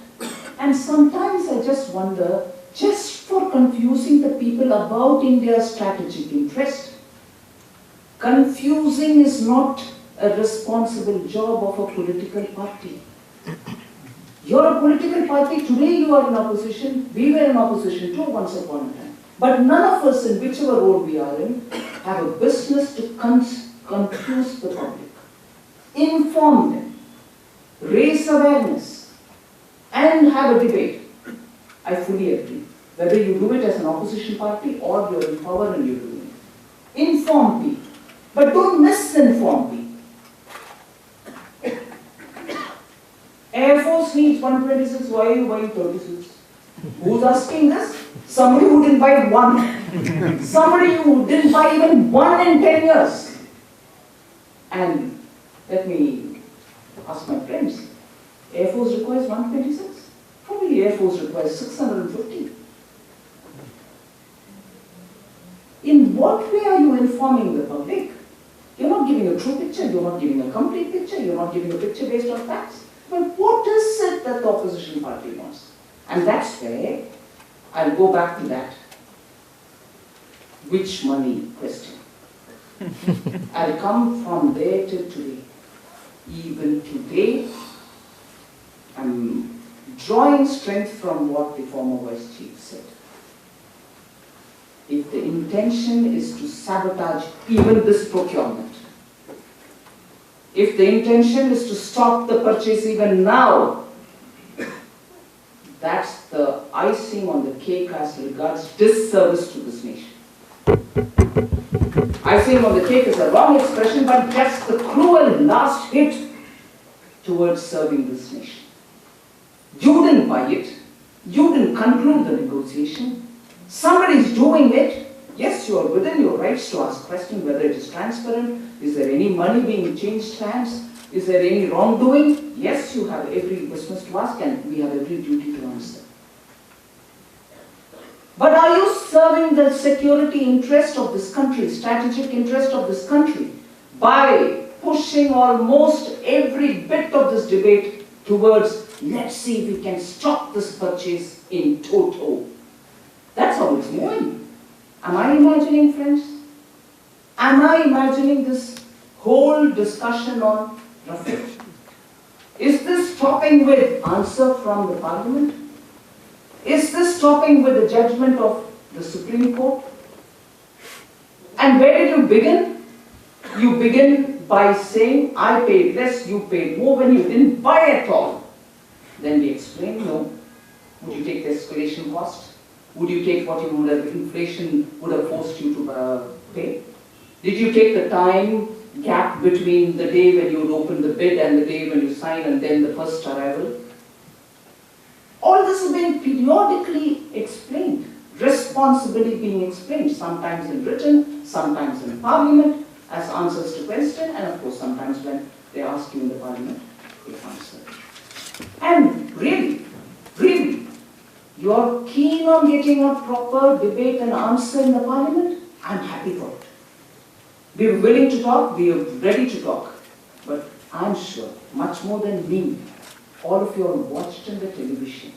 And sometimes I just wonder, just for confusing the people about India's strategic interest, confusing is not a responsible job of a political party. You're a political party, today you are in opposition, we were in opposition too once upon a time. But none of us, in whichever role we are in, have a business to confuse the public. Inform them, raise awareness, and have a debate. I fully agree. Whether you do it as an opposition party or you're in power and you're doing it. Inform people, but don't misinform people. Air Force needs 126, why are you buying 36? Who's asking this? Somebody who didn't buy 1. Somebody who didn't buy even 1 in 10 years. And let me ask my friends, Air Force requires 126? Probably Air Force requires 650. In what way are you informing the public? You're not giving a true picture, you're not giving a complete picture, you're not giving a picture based on facts. But what is it that the opposition party wants? And that's where I'll go back to that which money question. I'll come from there till today. Even today, I'm drawing strength from what the former Vice Chief said. If the intention is to sabotage even this procurement, if the intention is to stop the purchase even now, that's the icing on the cake as regards disservice to this nation. Icing on the cake is a wrong expression, but that's the cruel last hit towards serving this nation. You didn't buy it. You didn't conclude the negotiation. Somebody is doing it. Yes, you are within your rights to ask questions whether it is transparent. Is there any money being changed hands? Is there any wrongdoing? Yes, you have every business to ask and we have every duty to answer. But are you serving the security interest of this country, strategic interest of this country, by pushing almost every bit of this debate towards, let's see if we can stop this purchase in toto? That's how it's moving. Am I imagining, friends? Am I imagining this whole discussion on Rafale? Is this stopping with answer from the Parliament? Is this stopping with the judgment of the Supreme Court? And where did you begin? You begin by saying, I paid less, you paid more, when you didn't buy at all. Then we explain, no. Would you take the escalation cost? Would you take what you would have, inflation would have forced you to pay? Did you take the time gap between the day when you would open the bid and the day when you sign and then the first arrival? All this is being periodically explained, responsibly being explained, sometimes in written, sometimes in Parliament, as answers to question, and of course sometimes when they ask you in the Parliament, you answer. And really, you are keen on getting a proper debate and answer in the Parliament? I'm happy for it. We are willing to talk, we are ready to talk. But I'm sure, much more than me, all of you are watched in the television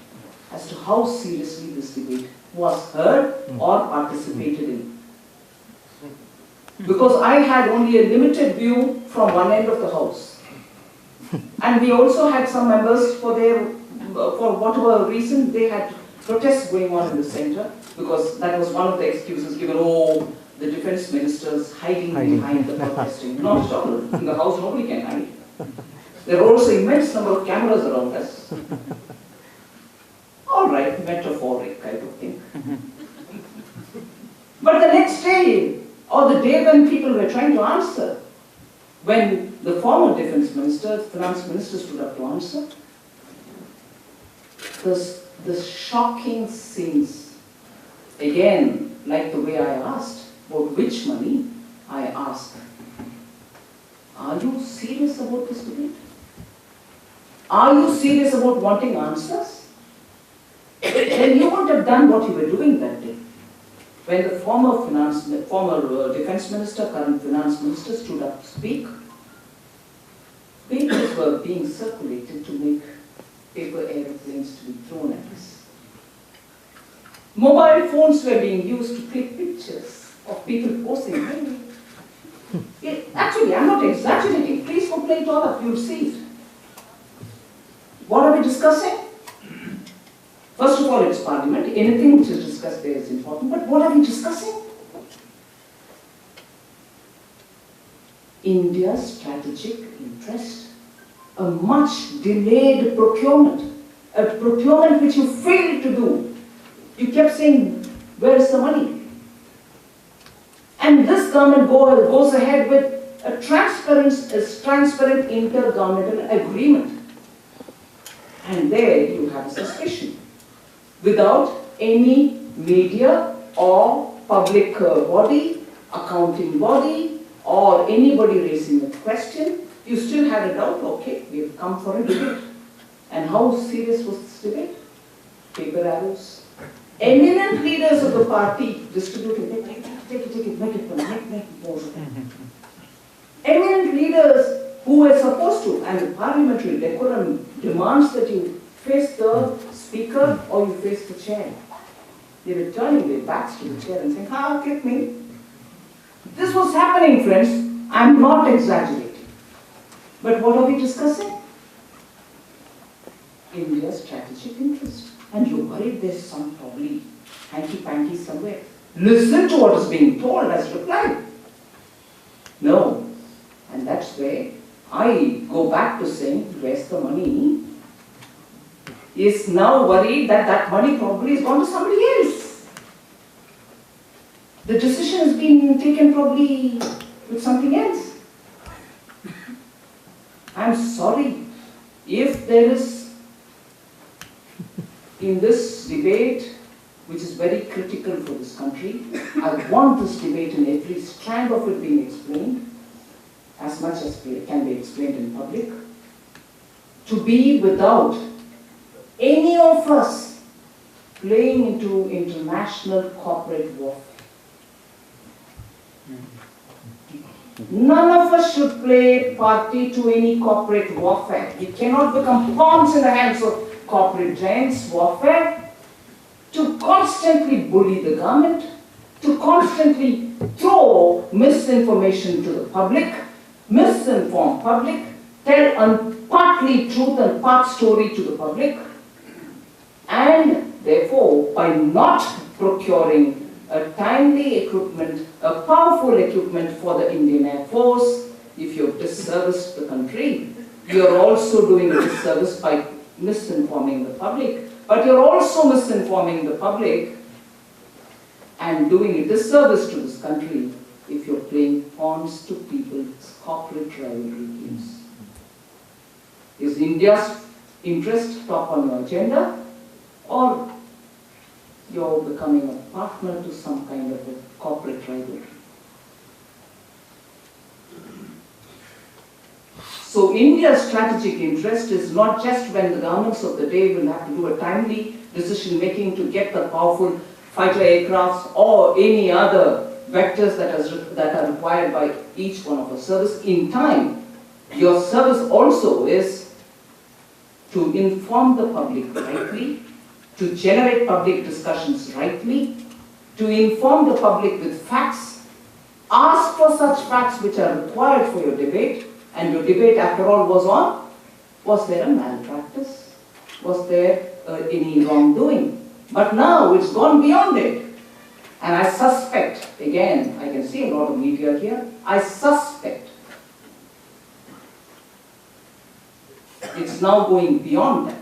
as to how seriously this debate was heard or participated in. Because I had only a limited view from one end of the house. And we also had some members for whatever reason, they had protests going on in the center, because that was one of the excuses given, oh, the defense ministers hiding behind the protesting. Not at all. In the house, nobody can hide. There are also immense number of cameras around us. All right, metaphoric kind of thing. But the next day, or the day when people were trying to answer, when the former defense minister, finance minister stood up to answer, the shocking scenes, again, like the way I asked, about which money, I asked, are you serious about this debate? Are you serious about wanting answers? Then you wouldn't have done what you were doing that day. When the former defense minister, current finance minister stood up to speak, papers were being circulated to make paper aeroplanes to be thrown at us. Mobile phones were being used to click pictures of people posing. Actually, I'm not exaggerating. Please go play it all up, you'll see it. What are we discussing? First of all, it's Parliament. Anything which is discussed there is important. But what are we discussing? India's strategic interest. A much delayed procurement. A procurement which you failed to do. You kept saying, where is the money? And this government goes ahead with a transparent intergovernmental agreement. And there you have a suspicion. Without any media or public body, accounting body, or anybody raising a question, you still had a doubt, okay, we have come for a debate. And how serious was this debate? Paper arrows. Eminent leaders of the party distributed, take it, make it more. Eminent leaders who were supposed to, and parliamentary decorum demands that you face the speaker or you face the chair. They were turning their backs to the chair and saying, get me. This was happening, friends. I'm not exaggerating. But what are we discussing? India's strategic interest. And you're worried there's some probably hanky-panky somewhere. Listen to what is being told as reply. No. And that's where I go back to saying, where's the money? Is now worried that that money probably has gone to somebody else. The decision has been taken probably with something else. I'm sorry if there is, in this debate, which is very critical for this country, I want this debate in every strand of it being explained as much as can be explained in public, to be without any of us playing into international corporate warfare. None of us should play party to any corporate warfare. We cannot become pawns in the hands of corporate giants' warfare to constantly bully the government, to constantly throw misinformation to the public, misinform public, tell partly truth and part story to the public, and therefore by not procuring a timely equipment, a powerful equipment for the Indian Air Force, if you've disserviced the country, you're also doing a disservice by misinforming the public. But you're also misinforming the public and doing a disservice to this country if you're playing pawns to people's corporate rivalry games. Is India's interest top on your agenda, or you're becoming a partner to some kind of a corporate rivalry? So India's strategic interest is not just when the governments of the day will have to do a timely decision making to get the powerful fighter aircrafts or any other vectors that are required by each one of our service in time. Your service also is to inform the public rightly, to generate public discussions rightly, to inform the public with facts, ask for such facts which are required for your debate, and your debate after all was there a malpractice? Was there any wrongdoing? But now it's gone beyond it. And I suspect, again, I can see a lot of media here, I suspect it's now going beyond that.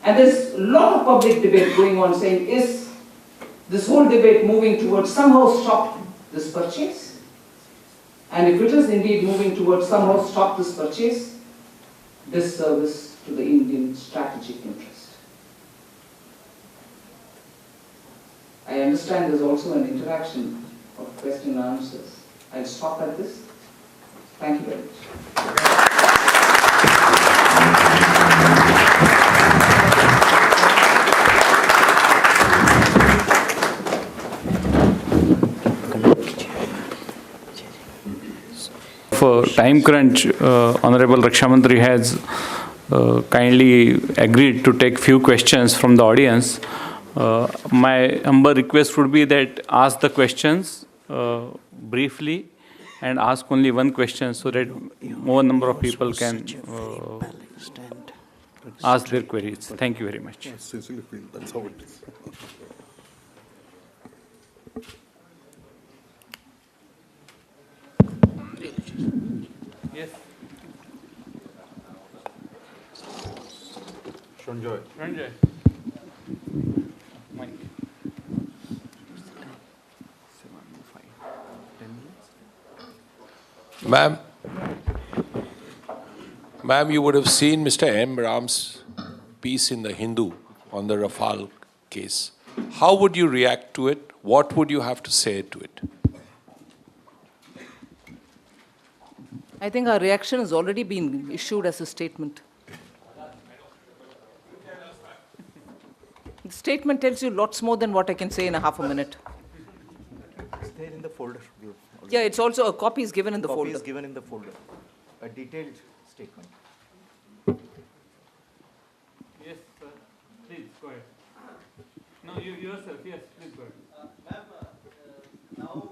And there's a lot of public debate going on saying, is this whole debate moving towards somehow stop this purchase? And if it is indeed moving towards somehow stop this purchase, disservice to the Indian strategic interest. I understand there's also an interaction of question and answers. I'll stop at this. Thank you very much. For time crunch, Honorable Raksha Mantri has kindly agreed to take few questions from the audience. My humble request would be that ask the questions briefly and ask only one question so that more number of people can ask their queries. Thank you very much. That's how it is. Yes. Sanjay. Ranjay. Mike. Ma'am, you would have seen Mr. M. Ram's piece in the Hindu on the Rafale case. How would you react to it? What would you have to say to it? I think our reaction has already been issued as a statement. The statement tells you lots more than what I can say in a half a minute. It's there in the folder. Yeah, it's also a copy is given in the folder. Copy is given in the folder. A detailed statement. Yes, sir. Please, go ahead. No, you yourself. Yes, please go ahead. Ma'am, now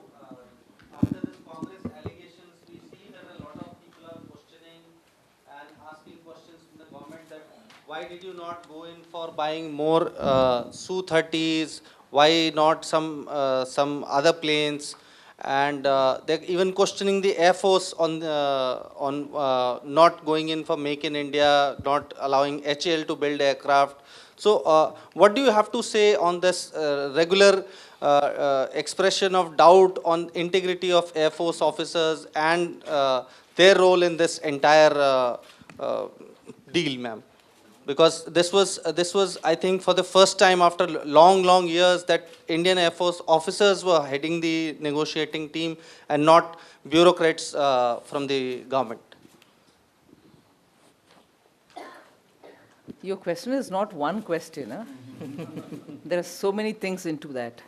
after this Congress allegations, we see that a lot of people are questioning and asking questions from the government that why did you not go in for buying more Su-30s? Why not some other planes? And they're even questioning the Air Force on not going in for Make in India, not allowing HAL to build aircraft. So what do you have to say on this regular expression of doubt on integrity of Air Force officers and their role in this entire deal, ma'am? Because this was I think for the first time after long years that Indian Air Force officers were heading the negotiating team and not bureaucrats from the government. Your question is not one question, huh? There are so many things into that.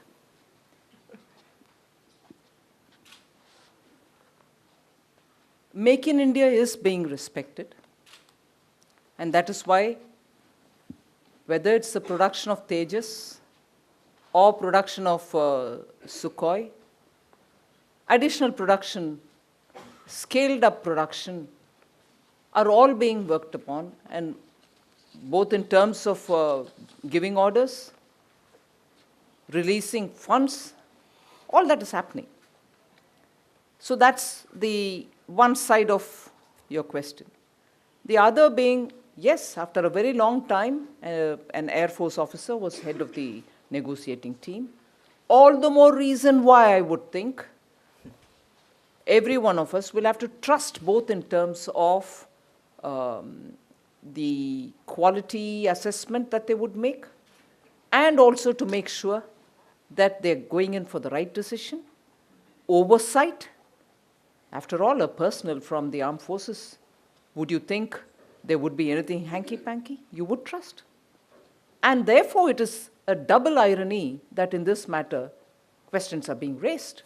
Make in India is being respected. And that is why, whether it's the production of Tejas or production of Sukhoi, additional production, scaled up production are all being worked upon, and both in terms of giving orders, releasing funds, all that is happening. So that's the one side of your question. The other being, yes, after a very long time, an Air Force officer was head of the negotiating team. All the more reason why I would think every one of us will have to trust both in terms of the quality assessment that they would make, and also to make sure that they're going in for the right decision. Oversight, after all, a personnel from the armed forces, would you think there would be anything hanky-panky? You would trust. And therefore, it is a double irony that in this matter, questions are being raised.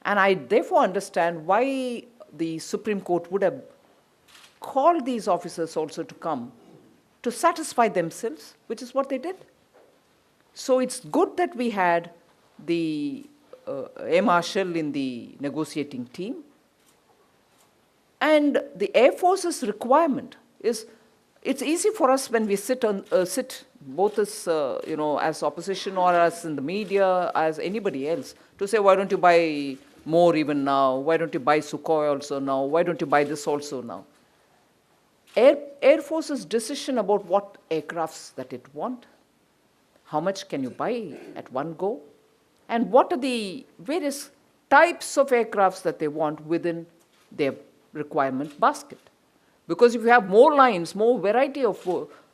And I therefore understand why the Supreme Court would have called these officers also to come to satisfy themselves, which is what they did. So it's good that we had the Air Marshal in the negotiating team. And the Air Force's requirement is, it's easy for us when we sit both as, as opposition or as in the media, as anybody else, to say, why don't you buy more even now? Why don't you buy Sukhoi also now? Why don't you buy this also now? Air Force's decision about what aircrafts that it want, how much can you buy at one go, and what are the various types of aircrafts that they want within their requirement basket. Because if you have more lines, more variety of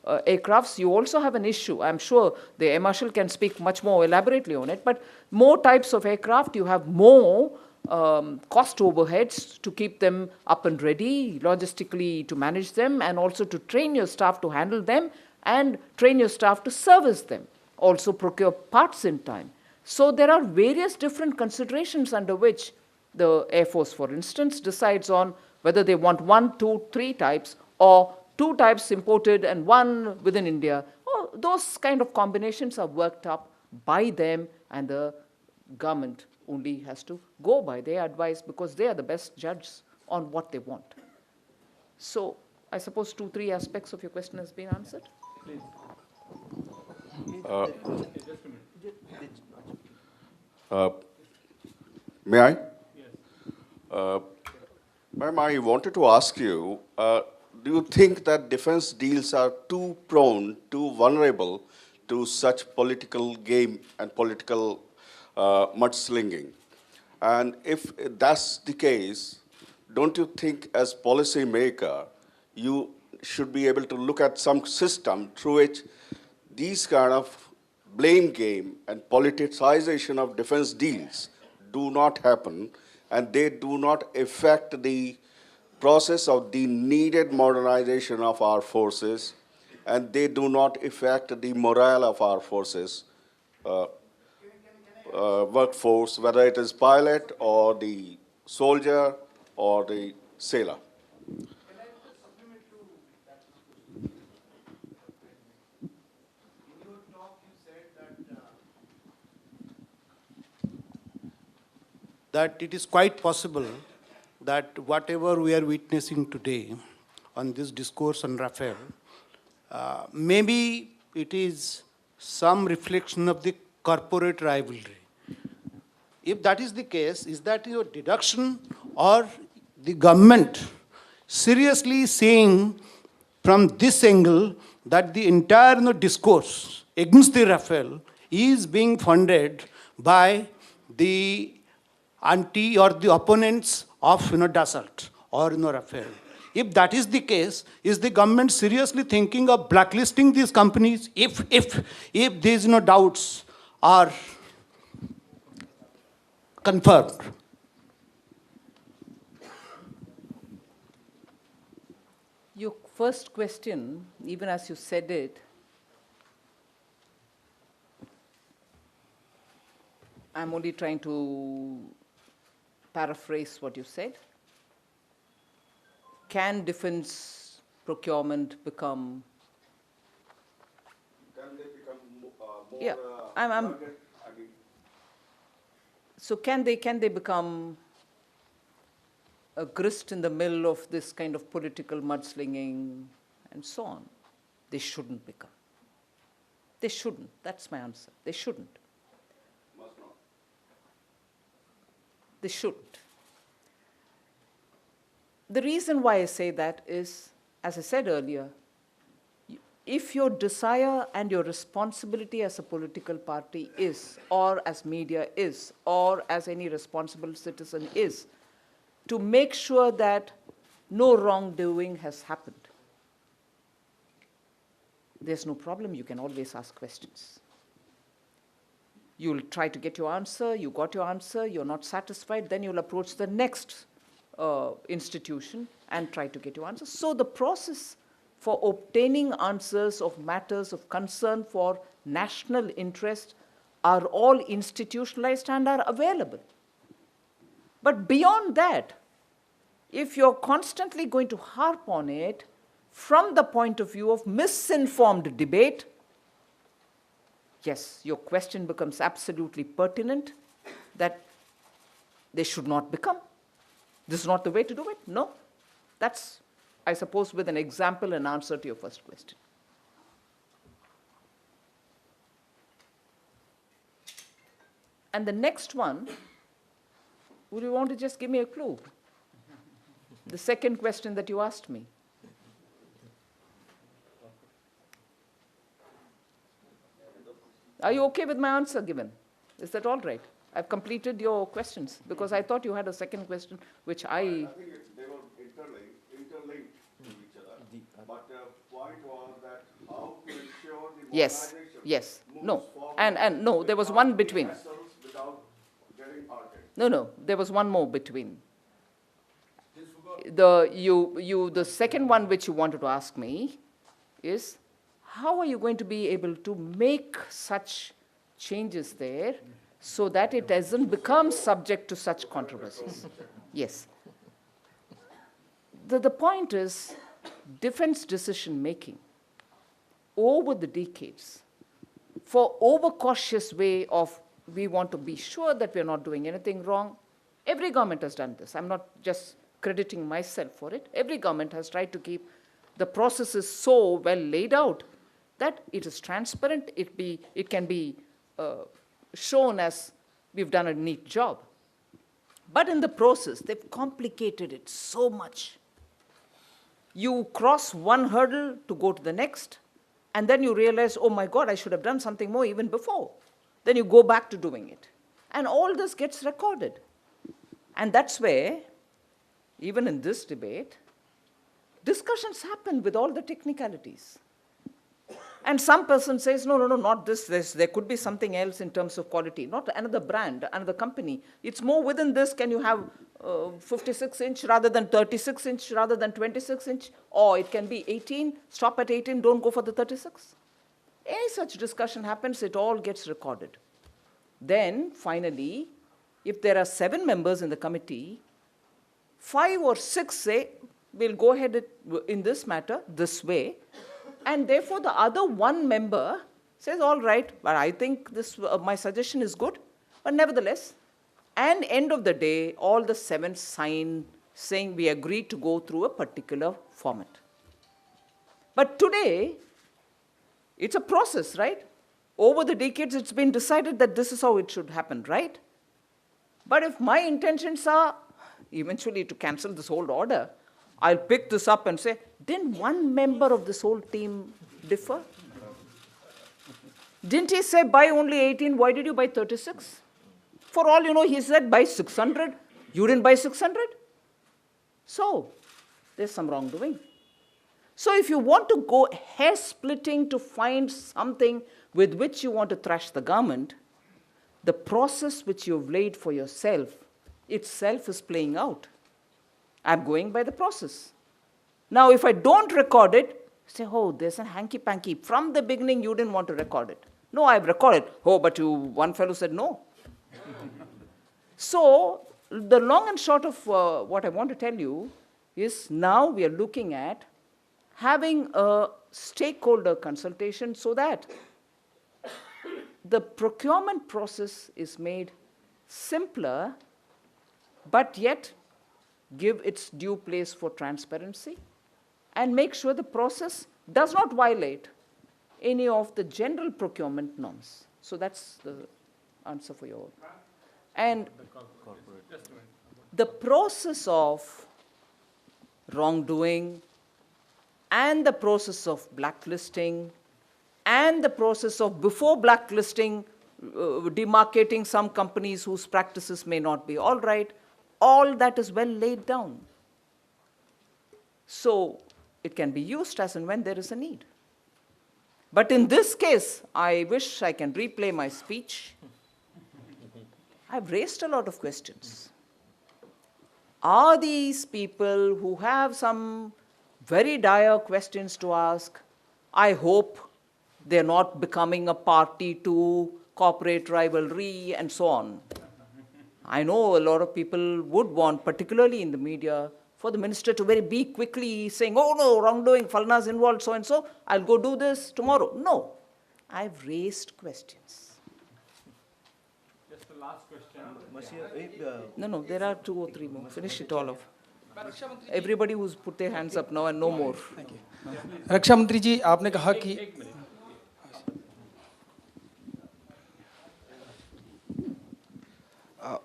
aircrafts, you also have an issue. I'm sure the Air Marshal can speak much more elaborately on it, but more types of aircraft, you have more cost overheads to keep them up and ready, logistically to manage them, and also to train your staff to handle them, and train your staff to service them, also procure parts in time. So there are various different considerations under which the Air Force, for instance, decides on whether they want 1, 2, 3 types, or 2 types imported and 1 within India. Oh, those kind of combinations are worked up by them, and the government only has to go by their advice because they are the best judges on what they want. So I suppose 2, 3 aspects of your question has been answered. Please. May I? Yes. Ma'am, I wanted to ask you, do you think that defense deals are too prone, too vulnerable to such political game and political mudslinging? And if that's the case, don't you think as policy maker, you should be able to look at some system through which these kind of blame game and politicization of defense deals do not happen, and they do not affect the process of the needed modernization of our forces, and they do not affect the morale of our forces, workforce, whether it is pilot or the soldier or the sailor. That it is quite possible that whatever we are witnessing today on this discourse on Rafale, maybe it is some reflection of the corporate rivalry. If that is the case, is that your deduction, or the government seriously saying from this angle that the entire discourse against the Rafale is being funded by the anti or the opponents of Dassault or Rafale? If that is the case, is the government seriously thinking of blacklisting these companies if these doubts are confirmed? Your first question, even as you said it, I'm only trying to paraphrase what you said. Can defense procurement become? Can they become more? Yeah, rugged? I mean, So can they become a grist in the mill of this kind of political mudslinging and so on? They shouldn't become. They shouldn't. That's my answer. They shouldn't. must not. They shouldn't. The reason why I say that is, as I said earlier, if your desire and your responsibility as a political party is, or as media is, or as any responsible citizen is, to make sure that no wrongdoing has happened, there's no problem. You can always ask questions. You'll try to get your answer. You got your answer. You're not satisfied. Then you'll approach the next institution and try to get your answer. So the process for obtaining answers of matters of concern for national interest are all institutionalized and are available. But beyond that, if you're constantly going to harp on it from the point of view of misinformed debate, yes, your question becomes absolutely pertinent that they should not become. This is not the way to do it? No. That's, I suppose, with an example and answer to your first question. And the next one, would you want to just give me a clue? The second question that you asked me. Are you okay with my answer given? Is that all right? I've completed your questions because I thought you had a second question, which I think they were interlinked to each other. But the point was that how to ensure the Yes, modernization yes, moves no. forward And no, there was one without the between. hassles, without getting heartache. No, there was one more between. The second one which you wanted to ask me is, how are you going to be able to make such changes there so that it doesn't become subject to such controversies? Yes. The point is, defense decision making over the decades, for overcautious way of we want to be sure that we're not doing anything wrong, every government has done this. I'm not just crediting myself for it. Every government has tried to keep the processes so well laid out that it is transparent, it can be shown as we've done a neat job. But in the process, they've complicated it so much. You cross one hurdle to go to the next, and then you realize, oh my God, I should have done something more even before. Then you go back to doing it. And all this gets recorded. And that's where, even in this debate, discussions happen with all the technicalities. And some person says, no, not this. There could be something else in terms of quality, not another brand, another company. It's more within this. Can you have 56-inch rather than 36-inch rather than 26-inch? Or it can be 18, stop at 18, don't go for the 36. Any such discussion happens, it all gets recorded. Then, finally, if there are 7 members in the committee, 5 or 6 say, we'll go ahead in this matter this way. And therefore, the other 1 member says, all right, but I think this my suggestion is good. But nevertheless, and end of the day, all the 7 sign saying we agree to go through a particular format. But today, it's a process, right? Over the decades, it's been decided that this is how it should happen, right? But if my intentions are eventually to cancel this whole order, I'll pick this up and say, didn't 1 member of this whole team differ? Didn't he say buy only 18? Why did you buy 36? For all you know, he said buy 600. You didn't buy 600? So, there's some wrongdoing. So if you want to go hair-splitting to find something with which you want to thrash the government, the process which you've laid for yourself itself is playing out. I'm going by the process. Now, if I don't record it, say, oh, there's a hanky-panky. From the beginning, you didn't want to record it. No, I've recorded. Oh, but one fellow said no. So, the long and short of what I want to tell you is now we are looking at having a stakeholder consultation so that the procurement process is made simpler, but yet give its due place for transparency and make sure the process does not violate any of the general procurement norms. So that's the answer for you all. And the process of wrongdoing and the process of blacklisting and the process of before blacklisting, demarcating some companies whose practices may not be all right, all that is well laid down. So it can be used as and when there is a need. But in this case, I wish I can replay my speech. I've raised a lot of questions. Are these people who have some very dire questions to ask, I hope they're not becoming a party to corporate rivalry and so on. I know a lot of people would want, particularly in the media, for the minister to be quickly saying, oh no, wrongdoing, Falna's involved, so and so, I'll go do this tomorrow. No, I've raised questions. Just the last question. No, there are 2 or 3 more. Finish it all off. Everybody who's put their hands up now and no more. रक्षा मंत्री जी, आपने कहा कि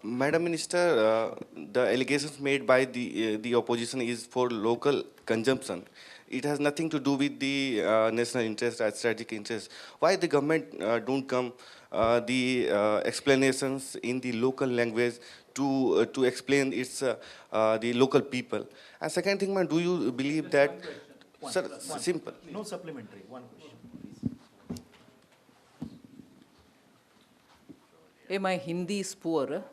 Madam Minister, the allegations made by the opposition is for local consumption. It has nothing to do with the national interest or strategic interest. Why the government don't come the explanations in the local language to explain its the local people? And second thing, ma'am, do you believe that, sir, simple. No supplementary, one question, please. Hey, my Hindi is poor.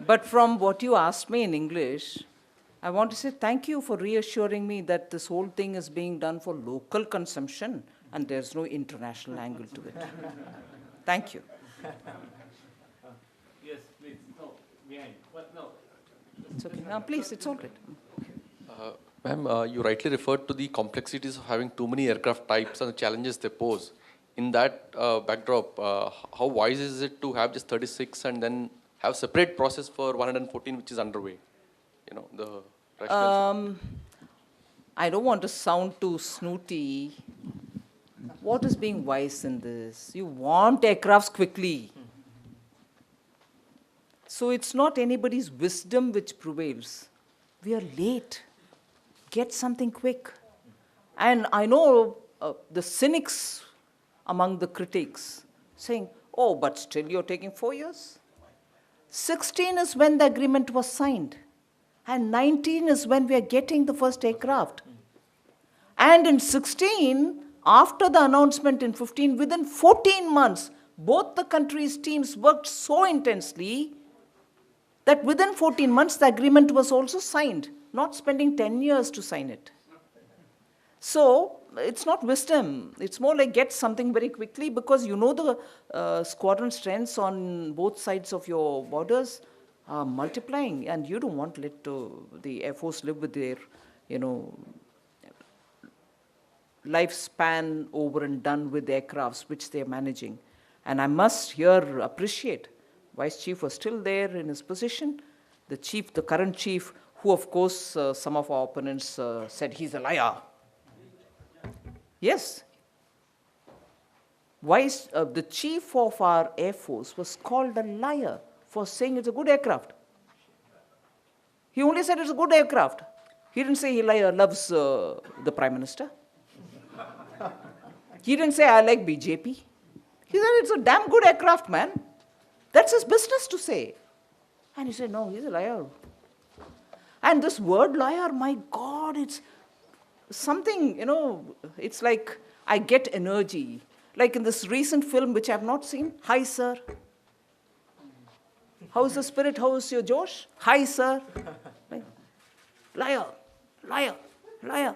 But from what you asked me in English, I want to say thank you for reassuring me that this whole thing is being done for local consumption and there's no international angle to it. Thank you. Yes, please. No, behind. What? No. It's okay. Now, please, it's all right. Ma'am, you rightly referred to the complexities of having too many aircraft types and the challenges they pose. In that backdrop, how wise is it to have just 36 and then have separate process for 114 which is underway? You know, the rationale. I don't want to sound too snooty. What is being wise in this? You want aircrafts quickly. So it's not anybody's wisdom which prevails. We are late. Get something quick. And I know the cynics among the critics saying, oh, but still you're taking 4 years? 16 is when the agreement was signed. And 19 is when we are getting the first aircraft. And in 16, after the announcement in 15, within 14 months, both the countries' teams worked so intensely that within 14 months, the agreement was also signed, not spending 10 years to sign it. So it's not wisdom. It's more like get something very quickly because you know the squadron strengths on both sides of your borders are multiplying, and you don't want to let the Air Force live with their, lifespan over and done with aircrafts which they're managing. And I must here appreciate Vice Chief was still there in his position. The chief, the current chief, who of course some of our opponents said he's a liar. Yes. The chief of our Air Force was called a liar for saying it's a good aircraft. He only said it's a good aircraft. He didn't say he loves the Prime Minister. He didn't say I like BJP. He said it's a damn good aircraft, man. That's his business to say. And he said, no, he's a liar. And this word liar, my God, it's something, it's like I get energy. Like in this recent film, which I have not seen, Hi, Sir. How's the spirit? How's your Josh? Hi, sir. Like, liar, liar, liar.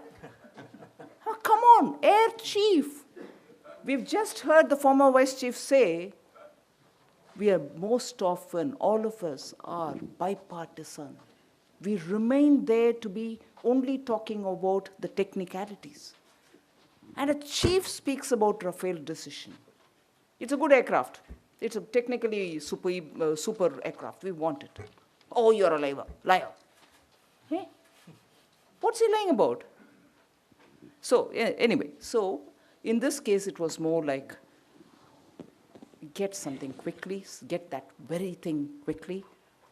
Oh, come on, Air Chief. We've just heard the former Vice Chief say, we are most often, all of us are bipartisan. We remain there to be only talking about the technicalities. And a chief speaks about Rafale decision. It's a good aircraft. It's a technically super aircraft. We want it. Oh, you're a liar. Hey? What's he lying about? So, anyway, so in this case, it was more like get something quickly, get that very thing quickly,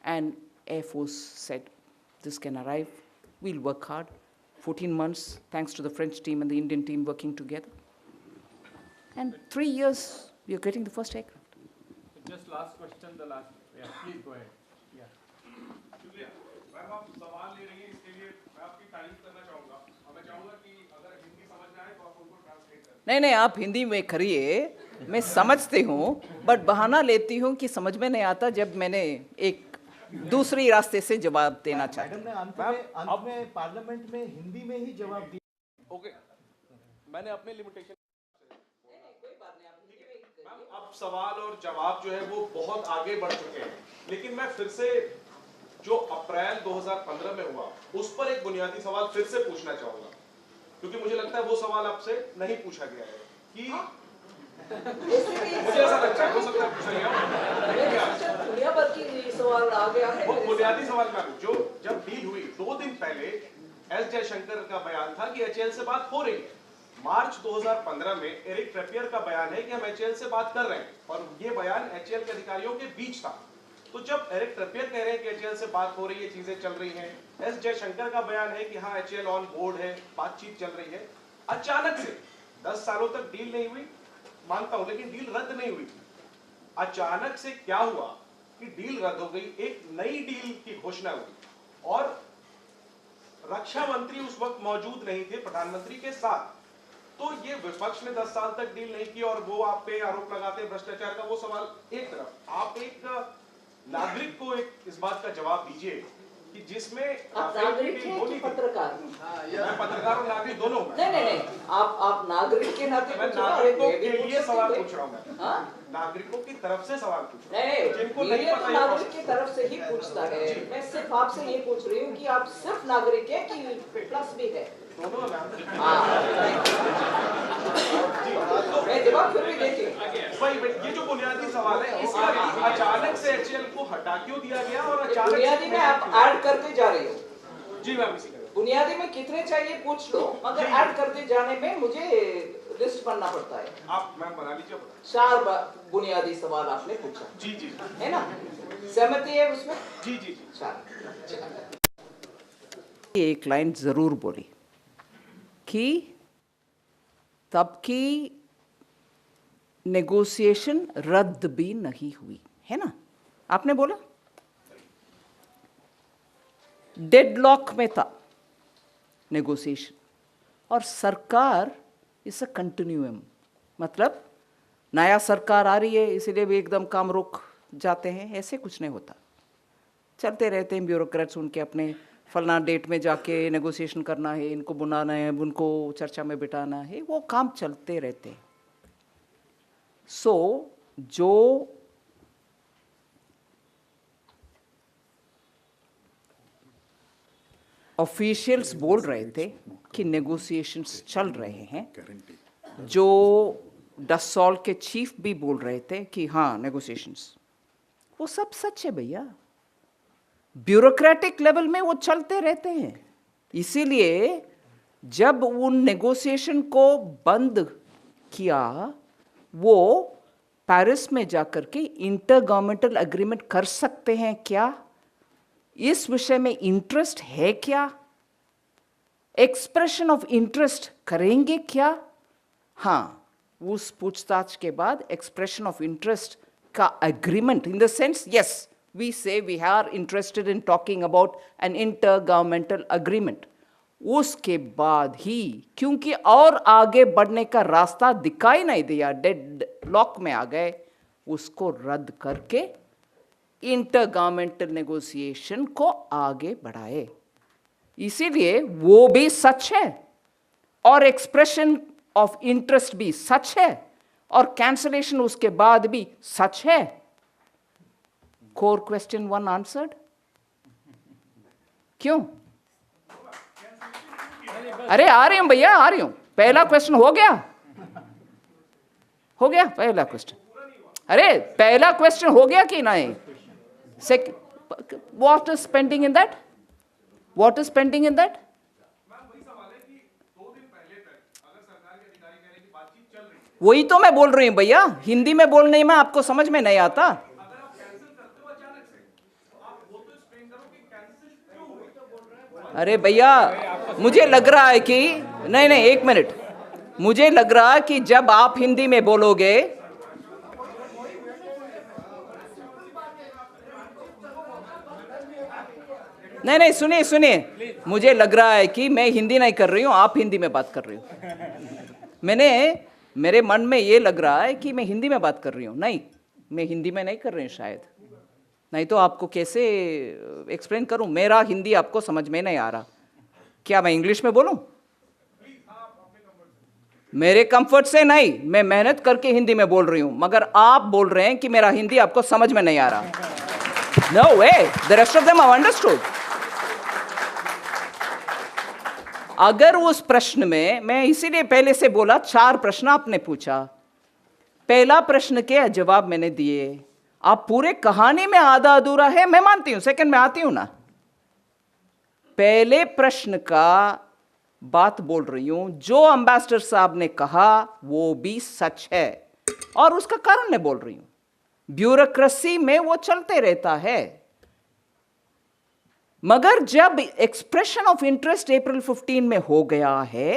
and Air Force said, this can arrive. We'll work hard. 14 months, thanks to the French team and the Indian team working together. And 3 years, we are getting the first aircraft. Just last question, yeah, please go ahead. Yeah. शुक्रिया ma'am आप सवाल ले रही हैं इसके लिए मैं आपकी तारीफ करना चाहूँगा और मैं चाहूँगा कि अगर हिंदी समझ में आए तो आप उनको ट्रांसलेट करें नहीं आप हिंदी में करिए मैं समझती हूँ बट बहाना लेती हूँ कि समझ में नहीं आता जब मैंने एक दूसरी रास्ते से जवाब देना चाहती मैडम ने अंत में पार्लियामेंट में हिंदी में ही जवाब दिया ओके मैंने अपने लिमिटेशन मैम अब सवाल और जवाब जो है वो बहुत आगे बढ़ चुके हैं लेकिन मैं फिर से जो अप्रैल 2015 में हुआ उस पर एक बुनियादी सवाल फिर से पूछना चाहूंगा क्योंकि मुझे लगता है वो सवाल आपसे नहीं पूछा गया है कि मुझे ऐसा लगता है हो सकता है पूछा गया दुनिया भर की सवाल आ गया है वो बुनियादी सवाल मैम जो जब डील हुई 2 दिन पहले एस जयशंकर का बयान था कि एचएएल से बात हो रही है मार्च 2015 में एरिक ट्रेपियर का बयान है कि हम एचएएल से बात कर रहे हैं और ये बयान एचएएल के अधिकारियों के बीच था तो जब एरिक ट्रेपियर कह रहे हैं कि एचएएल से बात हो रही है चीजें चल रही हैं एस जयशंकर का बयान है कि हाँ एचएएल ऑन बोर्ड है बातचीत चल रही है अचानक से 10 सालों तक डील नहीं हुई मानता हूं लेकिन डील रद्द नहीं हुई अचानक से क्या हुआ कि डील रद्द हो गई एक नई डील की घोषणा हुई और रक्षा मंत्री उस वक्त मौजूद नहीं थे प्रधानमंत्री के साथ तो ये विपक्ष ने 10 साल तक डील नहीं की और वो आप पे आरोप लगाते हैं भ्रष्टाचार का वो सवाल एक तरफ आप एक नागरिक को एक इस बात का जवाब दीजिए कि जिसमें नागरिक हैं कि पत्रकार मैं पत्रकार और नागरिक दोनों हूं नहीं आप नागरिक के नाते मैं नागरिकों के लिए सवाल पूछ रहा हूं नागरिकों की तरफ से सवाल पूछ रहा हूं जिनको नहीं पता नागरिक की तरफ से ही पूछता है मैं सिर्फ आपसे ये पूछ रही हूँ कि आप सिर्फ नागरिक है कि प्लस भी है दोनों मैं जवाब फिर भी देती भाई ये जो बुनियादी सवाल है इसका अचानक से एचएएल को हटा क्यों दिया गया और अचानक बुनियादी में आप ऐड करते जा रहे हो जी मैम बुनियादी में कितने चाहिए पूछ लो मगर ऐड करते जाने में मुझे लिस्ट बनना पड़ता है आप मैम बना लीजिए 4 बुनियादी सवाल आपने पूछा जी है ना सहमति है उसमें जी एक लाइन जरूर बोली कि तब की नेगोशिएशन रद्द भी नहीं हुई है ना आपने बोला डेडलॉक में था नेगोशिएशन और सरकार इस अ कंटिन्यूम मतलब नया सरकार आ रही है इसीलिए भी एकदम काम रोक जाते हैं ऐसे कुछ नहीं होता चलते रहते हैं ब्यूरोक्रेट्स उनके अपने फलना डेट में जाके नेगोशिएशन करना है इनको बुलाना है उनको चर्चा में बिठाना है वो काम चलते रहते हैं सो जो ऑफिशियल्स बोल रहे थे कि नेगोशिएशंस चल रहे हैं जो डसॉल के चीफ भी बोल रहे थे कि हाँ नेगोशिएशंस वो सब सच है भैया ब्यूरोक्रेटिक लेवल में वो चलते रहते हैं इसीलिए जब उन नेगोशिएशन को बंद किया वो पेरिस में जाकर के इंटर गवर्नमेंटल एग्रीमेंट कर सकते हैं क्या इस विषय में इंटरेस्ट है क्या एक्सप्रेशन ऑफ इंटरेस्ट करेंगे क्या हाँ उस पूछताछ के बाद एक्सप्रेशन ऑफ इंटरेस्ट का agreement in the sense yes we say we are interested in talking about an intergovernmental agreement. उसके बाद ही, क्योंकि और आगे बढ़ने का रास्ता दिखाई नहीं दिया, डेड लॉक में आ गए, उसको रद्द करके इंटरगवर्नमेंटल नेगोशिएशन को आगे बढ़ाए. इसीलिए वो भी सच है और एक्सप्रेशन ऑफ इंटरेस्ट भी सच है और कैंसलेशन उसके बाद भी सच है. Core question 1 answered. क्यों? अरे आ रही हूं भैया, आ रही हूं. पहला क्वेश्चन हो गया, हो गया पहला क्वेश्चन. अरे पहला क्वेश्चन हो गया कि नहीं? What is pending in that? What is pending in that? वही तो मैं बोल रही हूं भैया, हिंदी में बोलने में आपको समझ में नहीं आता. अरे भैया मुझे लग रहा है कि नहीं नहीं, एक मिनट, मुझे लग रहा है कि जब आप हिंदी में बोलोगे, नहीं नहीं सुनिए सुनिए, मुझे लग रहा है कि मैं हिंदी नहीं कर रही हूं, आप हिंदी में बात कर रही हो. मेरे मन में ये लग रहा है कि मैं हिंदी में बात कर रही हूं. नहीं, मैं हिंदी में नहीं कर रही हूं शायद. नहीं तो आपको कैसे एक्सप्लेन करूं? मेरा हिंदी आपको समझ में नहीं आ रहा. क्या मैं इंग्लिश में बोलूं? मेरे कंफर्ट से नहीं, मैं मेहनत करके हिंदी में बोल रही हूं, मगर आप बोल रहे हैं कि मेरा हिंदी आपको समझ में नहीं आ रहा. No way, the rest of them have understood. अगर उस प्रश्न में, मैं इसीलिए पहले से बोला 4 प्रश्न आपने पूछा, पहला प्रश्न के जवाब मैंने दिए. आप पूरे कहानी में आधा अधूरा है, मैं मानती हूं, सेकंड में आती हूं ना. पहले प्रश्न का बात बोल रही हूं, जो एम्बेसडर साहब ने कहा वो भी सच है और उसका कारण मैं बोल रही हूं. ब्यूरोक्रेसी में वो चलते रहता है, मगर जब एक्सप्रेशन ऑफ इंटरेस्ट अप्रैल 15 में हो गया है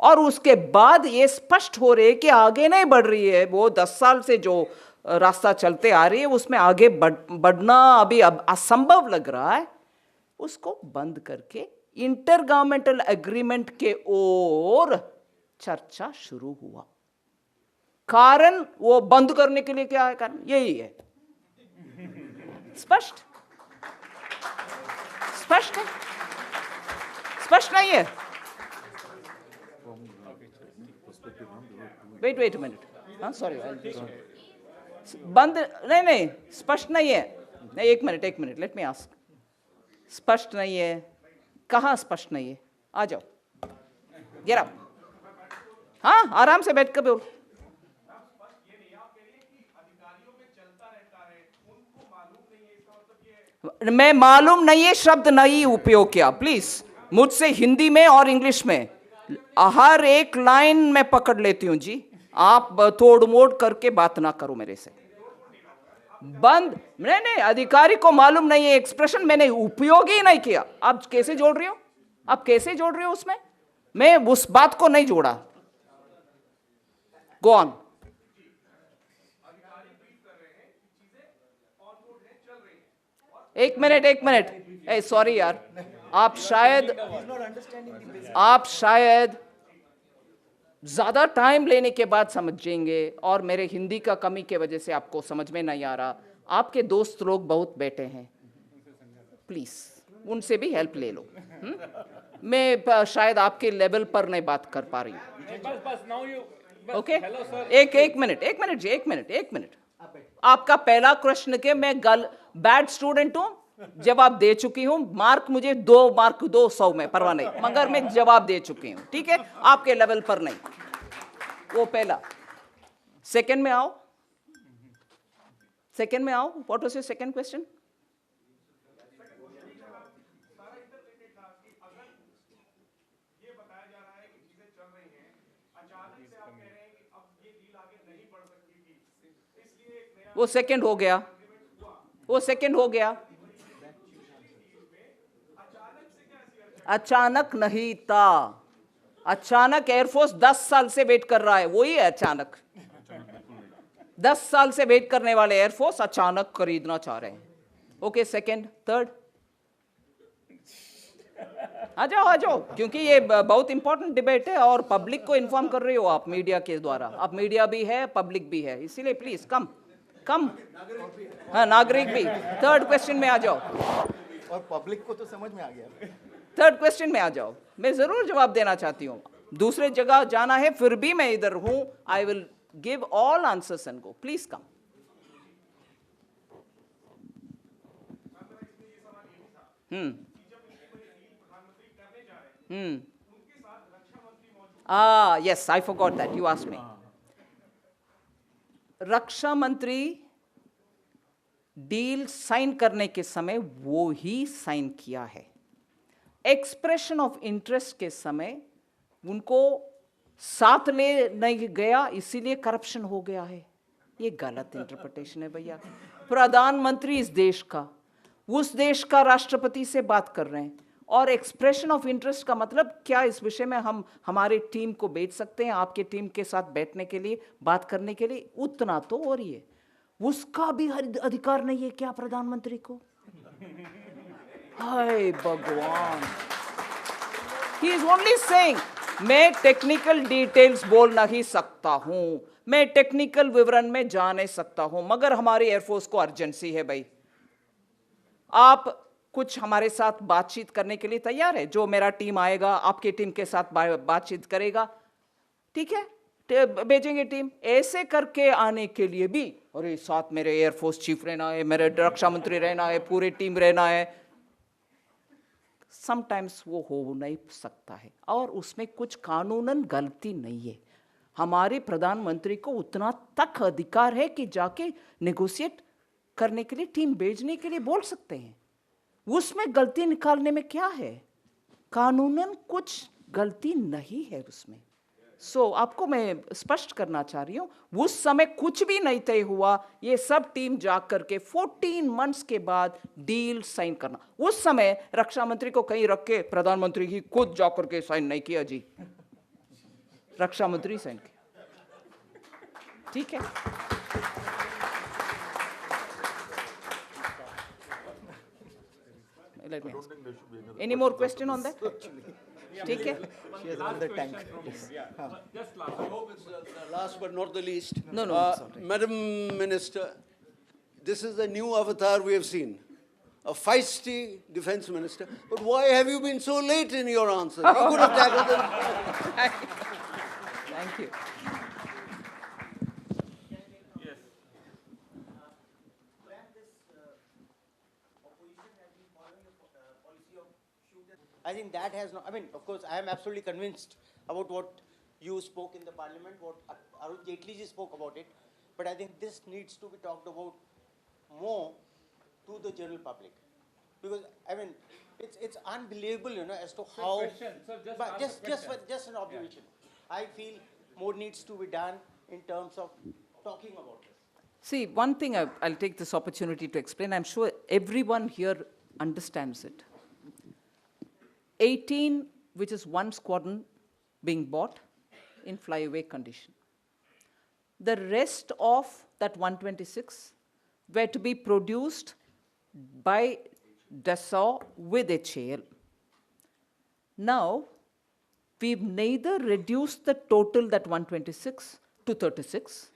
और उसके बाद ये स्पष्ट हो रही है कि आगे नहीं बढ़ रही है, वो 10 साल से जो रास्ता चलते आ रही है उसमें आगे बढ़ना अभी अब असंभव लग रहा है, उसको बंद करके इंटरगवर्नमेंटल एग्रीमेंट के ओर चर्चा शुरू हुआ. कारण वो बंद करने के लिए क्या है? कारण यही है. स्पष्ट स्पष्ट है, स्पष्ट नहीं है? वेट मिनट, हाँ सॉरी, बंद नहीं नहीं, स्पष्ट नहीं है. नहीं, एक मिनट, लेट मी आस्क. स्पष्ट नहीं है? कहाँ स्पष्ट नहीं है? आ जाओ, गेट अप. हाँ आराम से बैठ कर बोल. मैं मालूम नहीं है शब्द नहीं उपयोग किया. प्लीज मुझसे हिंदी में और इंग्लिश में हर एक लाइन में पकड़ लेती हूं जी. आप तोड़ मोड़ करके बात ना करो मेरे से. बंद नहीं, अधिकारी को मालूम नहीं है एक्सप्रेशन मैंने उपयोग ही नहीं किया. आप कैसे जोड़ रही हो? आप कैसे जोड़ रही हो उसमें? मैं उस बात को नहीं जोड़ा. Go on. एक मिनट, सॉरी यार, आप शायद ज्यादा टाइम लेने के बाद समझ जाएंगे और मेरे हिंदी का कमी के वजह से आपको समझ में नहीं आ रहा. आपके दोस्त लोग बहुत बैठे हैं, प्लीज उनसे भी हेल्प ले लो. मैं शायद आपके लेवल पर नहीं बात कर पा रही हूँ. ओके, एक मिनट. आपका पहला क्वेश्चन के मैं बैड स्टूडेंट हूं, जवाब दे चुकी हूं. मार्क मुझे 2 मार्क 200 में परवाह नहीं, मगर मैं जवाब दे चुकी हूं. ठीक है, आपके लेवल पर नहीं. वो पहला. सेकंड में आओ. What was your second question? वो सेकंड हो गया. अचानक नहीं था. अचानक एयरफोर्स 10 साल से वेट कर रहा है, वही है अचानक. 10 साल से वेट करने वाले एयरफोर्स अचानक खरीदना चाह रहे हैं. ओके सेकंड थर्ड आ जाओ क्योंकि ये बहुत इंपॉर्टेंट डिबेट है और पब्लिक को इन्फॉर्म कर रहे हो आप मीडिया के द्वारा. आप मीडिया भी है पब्लिक भी है इसीलिए प्लीज कम हाँ नागरिक भी. थर्ड क्वेश्चन में आ जाओ और पब्लिक को तो समझ में आ गया. थर्ड क्वेश्चन में आ जाओ. मैं जरूर जवाब देना चाहती हूँ. दूसरे जगह जाना है फिर भी मैं इधर हूँ. I will give all answers and go. Please come. Yes, I forgot that. You asked me. रक्षा मंत्री डील साइन करने के समय वो ही साइन किया है. एक्सप्रेशन ऑफ इंटरेस्ट के समय उनको साथ ले नहीं गया इसीलिए करप्शन हो गया है. ये गलत इंटरप्रिटेशन है भैया. प्रधानमंत्री इस देश का उस देश का राष्ट्रपति से बात कर रहे हैं और एक्सप्रेशन ऑफ इंटरेस्ट का मतलब क्या इस विषय में हम हमारे टीम को भेज सकते हैं आपके टीम के साथ बैठने के लिए बात करने के लिए. उतना तो हो रही है. उसका भी अधिकार नहीं है क्या प्रधानमंत्री को? हाय भगवान. ही इज ओनली सेइंग मैं टेक्निकल डिटेल्स बोल नहीं सकता हूं. मैं टेक्निकल विवरण में जा नहीं सकता हूं मगर हमारी एयरफोर्स को अर्जेंसी है भाई. आप कुछ हमारे साथ बातचीत करने के लिए तैयार है? जो मेरा टीम आएगा आपके टीम के साथ बातचीत करेगा. ठीक है भेजेंगे टीम. ऐसे करके आने के लिए भी अरे साथ मेरे एयरफोर्स चीफ रहना है मेरे रक्षा मंत्री रहना है पूरी टीम रहना है. समटाइम्स वो हो नहीं सकता है और उसमें कुछ कानूनन गलती नहीं है. हमारे प्रधानमंत्री को उतना तक अधिकार है कि जाके नेगोशिएट करने के लिए टीम भेजने के लिए बोल सकते हैं. उसमें गलती निकालने में क्या है? कानूनन कुछ गलती नहीं है उसमें. आपको मैं स्पष्ट करना चाह रही हूं उस समय कुछ भी नहीं तय हुआ. ये सब टीम जा करके 14 मंथ्स के बाद डील साइन करना. उस समय रक्षा मंत्री को कहीं रख के प्रधानमंत्री ही खुद जा करके साइन नहीं किया जी. रक्षा मंत्री साइन किया. ठीक है. Let me ask. Any more question on that? ठीक है. She has another tank. Just last. I hope it's last but not the least. No. Madam Minister, this is the new avatar we have seen. A feisty defense minister. But why have you been so late in your answer? You could have tackled them. Thank you. I think that has not, I mean, of course, I am absolutely convinced about what you spoke in the parliament, what Arun Jaitley ji spoke about it, but I think this needs to be talked about more to the general public. Because, I mean, it's unbelievable, you know, as to how... But just an observation. Yeah. I feel more needs to be done in terms of talking about this. See, one thing I'll take this opportunity to explain. I'm sure everyone here understands it. 18, which is one squadron being bought in flyaway condition. The rest of that 126 were to be produced by Dassault with HAL. Now, we've neither reduced the total, that 126, to 36,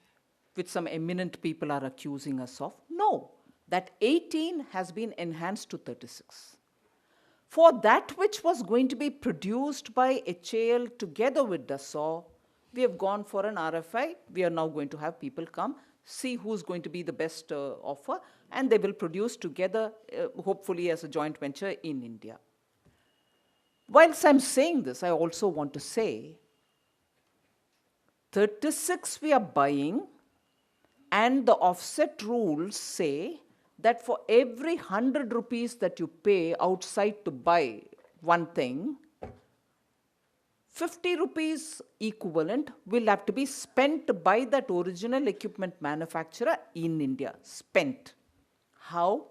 which some eminent people are accusing us of. No, that 18 has been enhanced to 36. For that which was going to be produced by HAL together with Dassault, we have gone for an RFI. We are now going to have people come, see who's going to be the best offer, and they will produce together, hopefully as a joint venture in India. Whilst I'm saying this, I also want to say 36 we are buying, and the offset rules say that for every 100 rupees that you pay outside to buy one thing, 50 rupees equivalent will have to be spent by that original equipment manufacturer in India. Spent. How?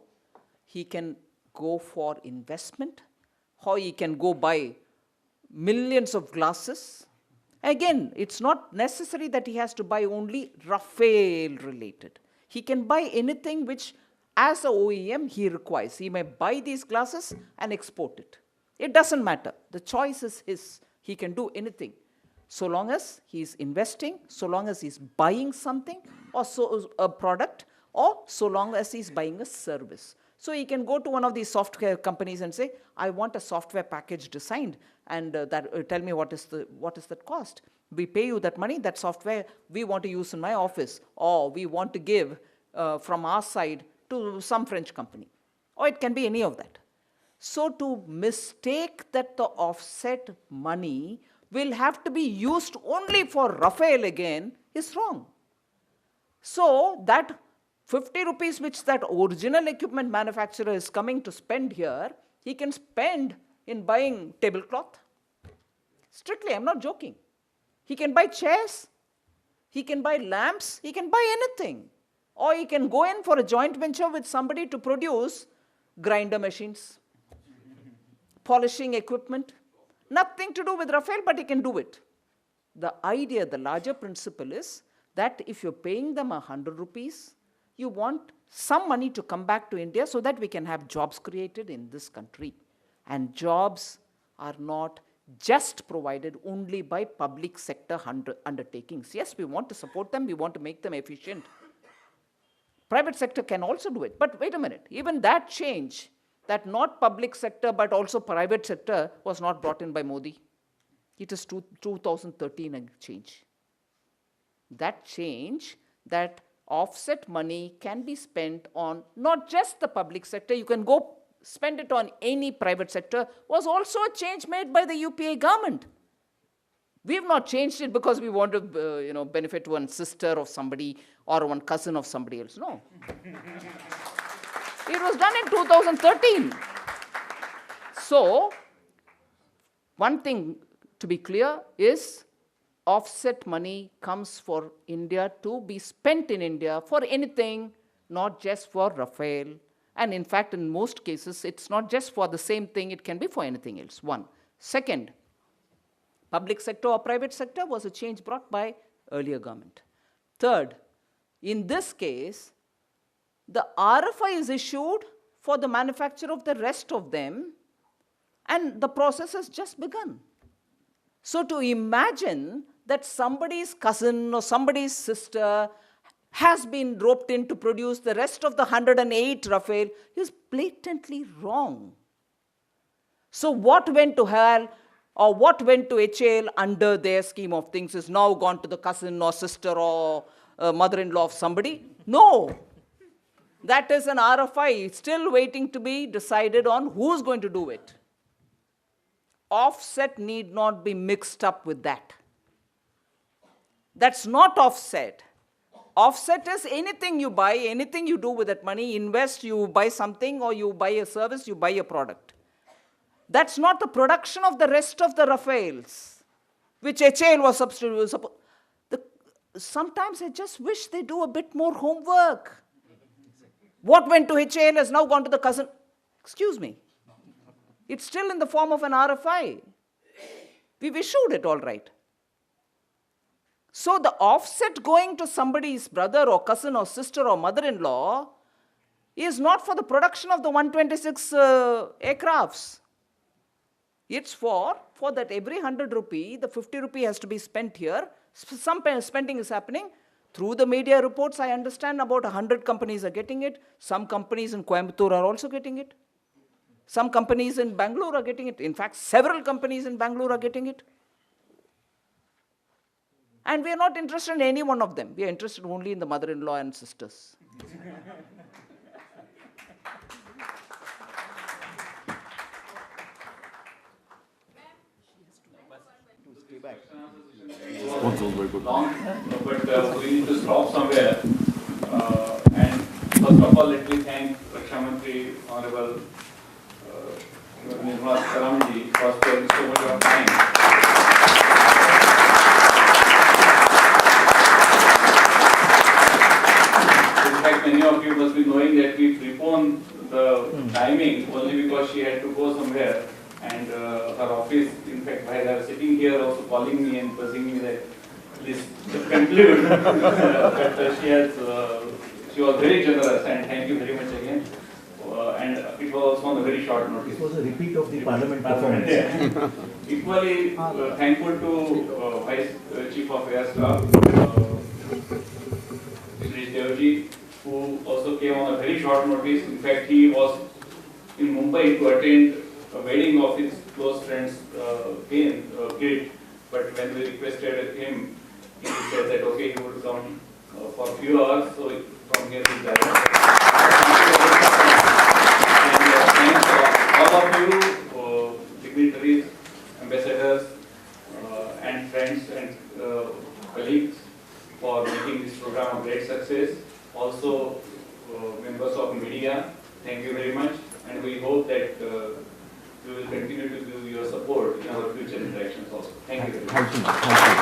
He can go for investment, how he can go buy millions of glasses. Again, it's not necessary that he has to buy only Rafale related. He can buy anything which As a OEM, he may buy these glasses and export it. It doesn't matter. The choice is his. He can do anything. So long as he's investing, so long as he's buying something, or a product, or so long as he's buying a service. So he can go to one of these software companies and say, I want a software package designed, and tell me what is that cost. We pay you that money, that software we want to use in my office, or we want to give from our side to some French company. Or it can be any of that. So to mistake that the offset money will have to be used only for Rafale again is wrong. So that 50 rupees which that original equipment manufacturer is coming to spend here, he can spend in buying tablecloth. Strictly, I'm not joking. He can buy chairs, he can buy lamps, he can buy anything. Or he can go in for a joint venture with somebody to produce grinder machines, polishing equipment. Nothing to do with Rafale, but he can do it. The idea, the larger principle is that if you're paying them 100 rupees, you want some money to come back to India so that we can have jobs created in this country. And jobs are not just provided only by public sector undertakings. Yes, we want to support them, we want to make them efficient. Private sector can also do it. But wait a minute, even that change, that not public sector but also private sector was not brought in by Modi. It is 2013 change. That change, that offset money can be spent on not just the public sector, you can go spend it on any private sector, was also a change made by the UPA government. We have not changed it because we want to benefit one sister of somebody or one cousin of somebody else. No. It was done in 2013. So, one thing to be clear is offset money comes for India to be spent in India for anything, not just for Rafale. And in fact, in most cases, it's not just for the same thing, it can be for anything else. One. Second, public sector or private sector was a change brought by earlier government. Third, in this case, the RFI is issued for the manufacture of the rest of them, and the process has just begun. So to imagine that somebody's cousin or somebody's sister has been roped in to produce the rest of the 108 Rafale is blatantly wrong. So what went to HAL or what went to HAL under their scheme of things is now gone to the cousin or sister or mother-in-law of somebody? No. That is an RFI still waiting to be decided on who's going to do it. Offset need not be mixed up with that. That's not offset. Offset is anything you buy, anything you do with that money, invest, you buy something, or you buy a service, you buy a product. That's not the production of the rest of the Rafales, which HAL was substituted. Sometimes I just wish they do a bit more homework. What went to HAL has now gone to the cousin. Excuse me. It's still in the form of an RFI. We've issued it all right. So the offset going to somebody's brother or cousin or sister or mother-in-law is not for the production of the 126 aircrafts. It's for that every 100 rupee, the 50 rupee has to be spent here. Some spending is happening. Through the media reports, I understand about 100 companies are getting it. Some companies in Coimbatore are also getting it. Some companies in Bangalore are getting it. In fact, several companies in Bangalore are getting it. And we are not interested in any one of them. We are interested only in the mother-in-law and sisters. Long, but we need to stop somewhere. And first of all, let me thank Raksha Mantri, Honorable Nirmala Sitharaman ji, for spending so much of time. In fact, many of you must be knowing that we preponed the timing only because she had to go somewhere. And her office, in fact, while I was sitting here, also calling me and buzzing me that please conclude. But she has she was very generous, and thank you very much again. And it was also on a very short notice. It was a repeat of the Parliament performance. Yeah. Equally thankful to Vice Chief of Air Staff, Shri Devji, who also came on a very short notice. In fact, he was in Mumbai to attend a wedding of his close friend's kid. But when we requested him, he said that okay, he would come for a few hours. So from here we thanks all of you, dignitaries, ambassadors, and friends and colleagues for making this program a great success. Also, members of media, thank you very much, and we hope that we will continue to give your support in our future interactions also. Thank you very much. Thank you.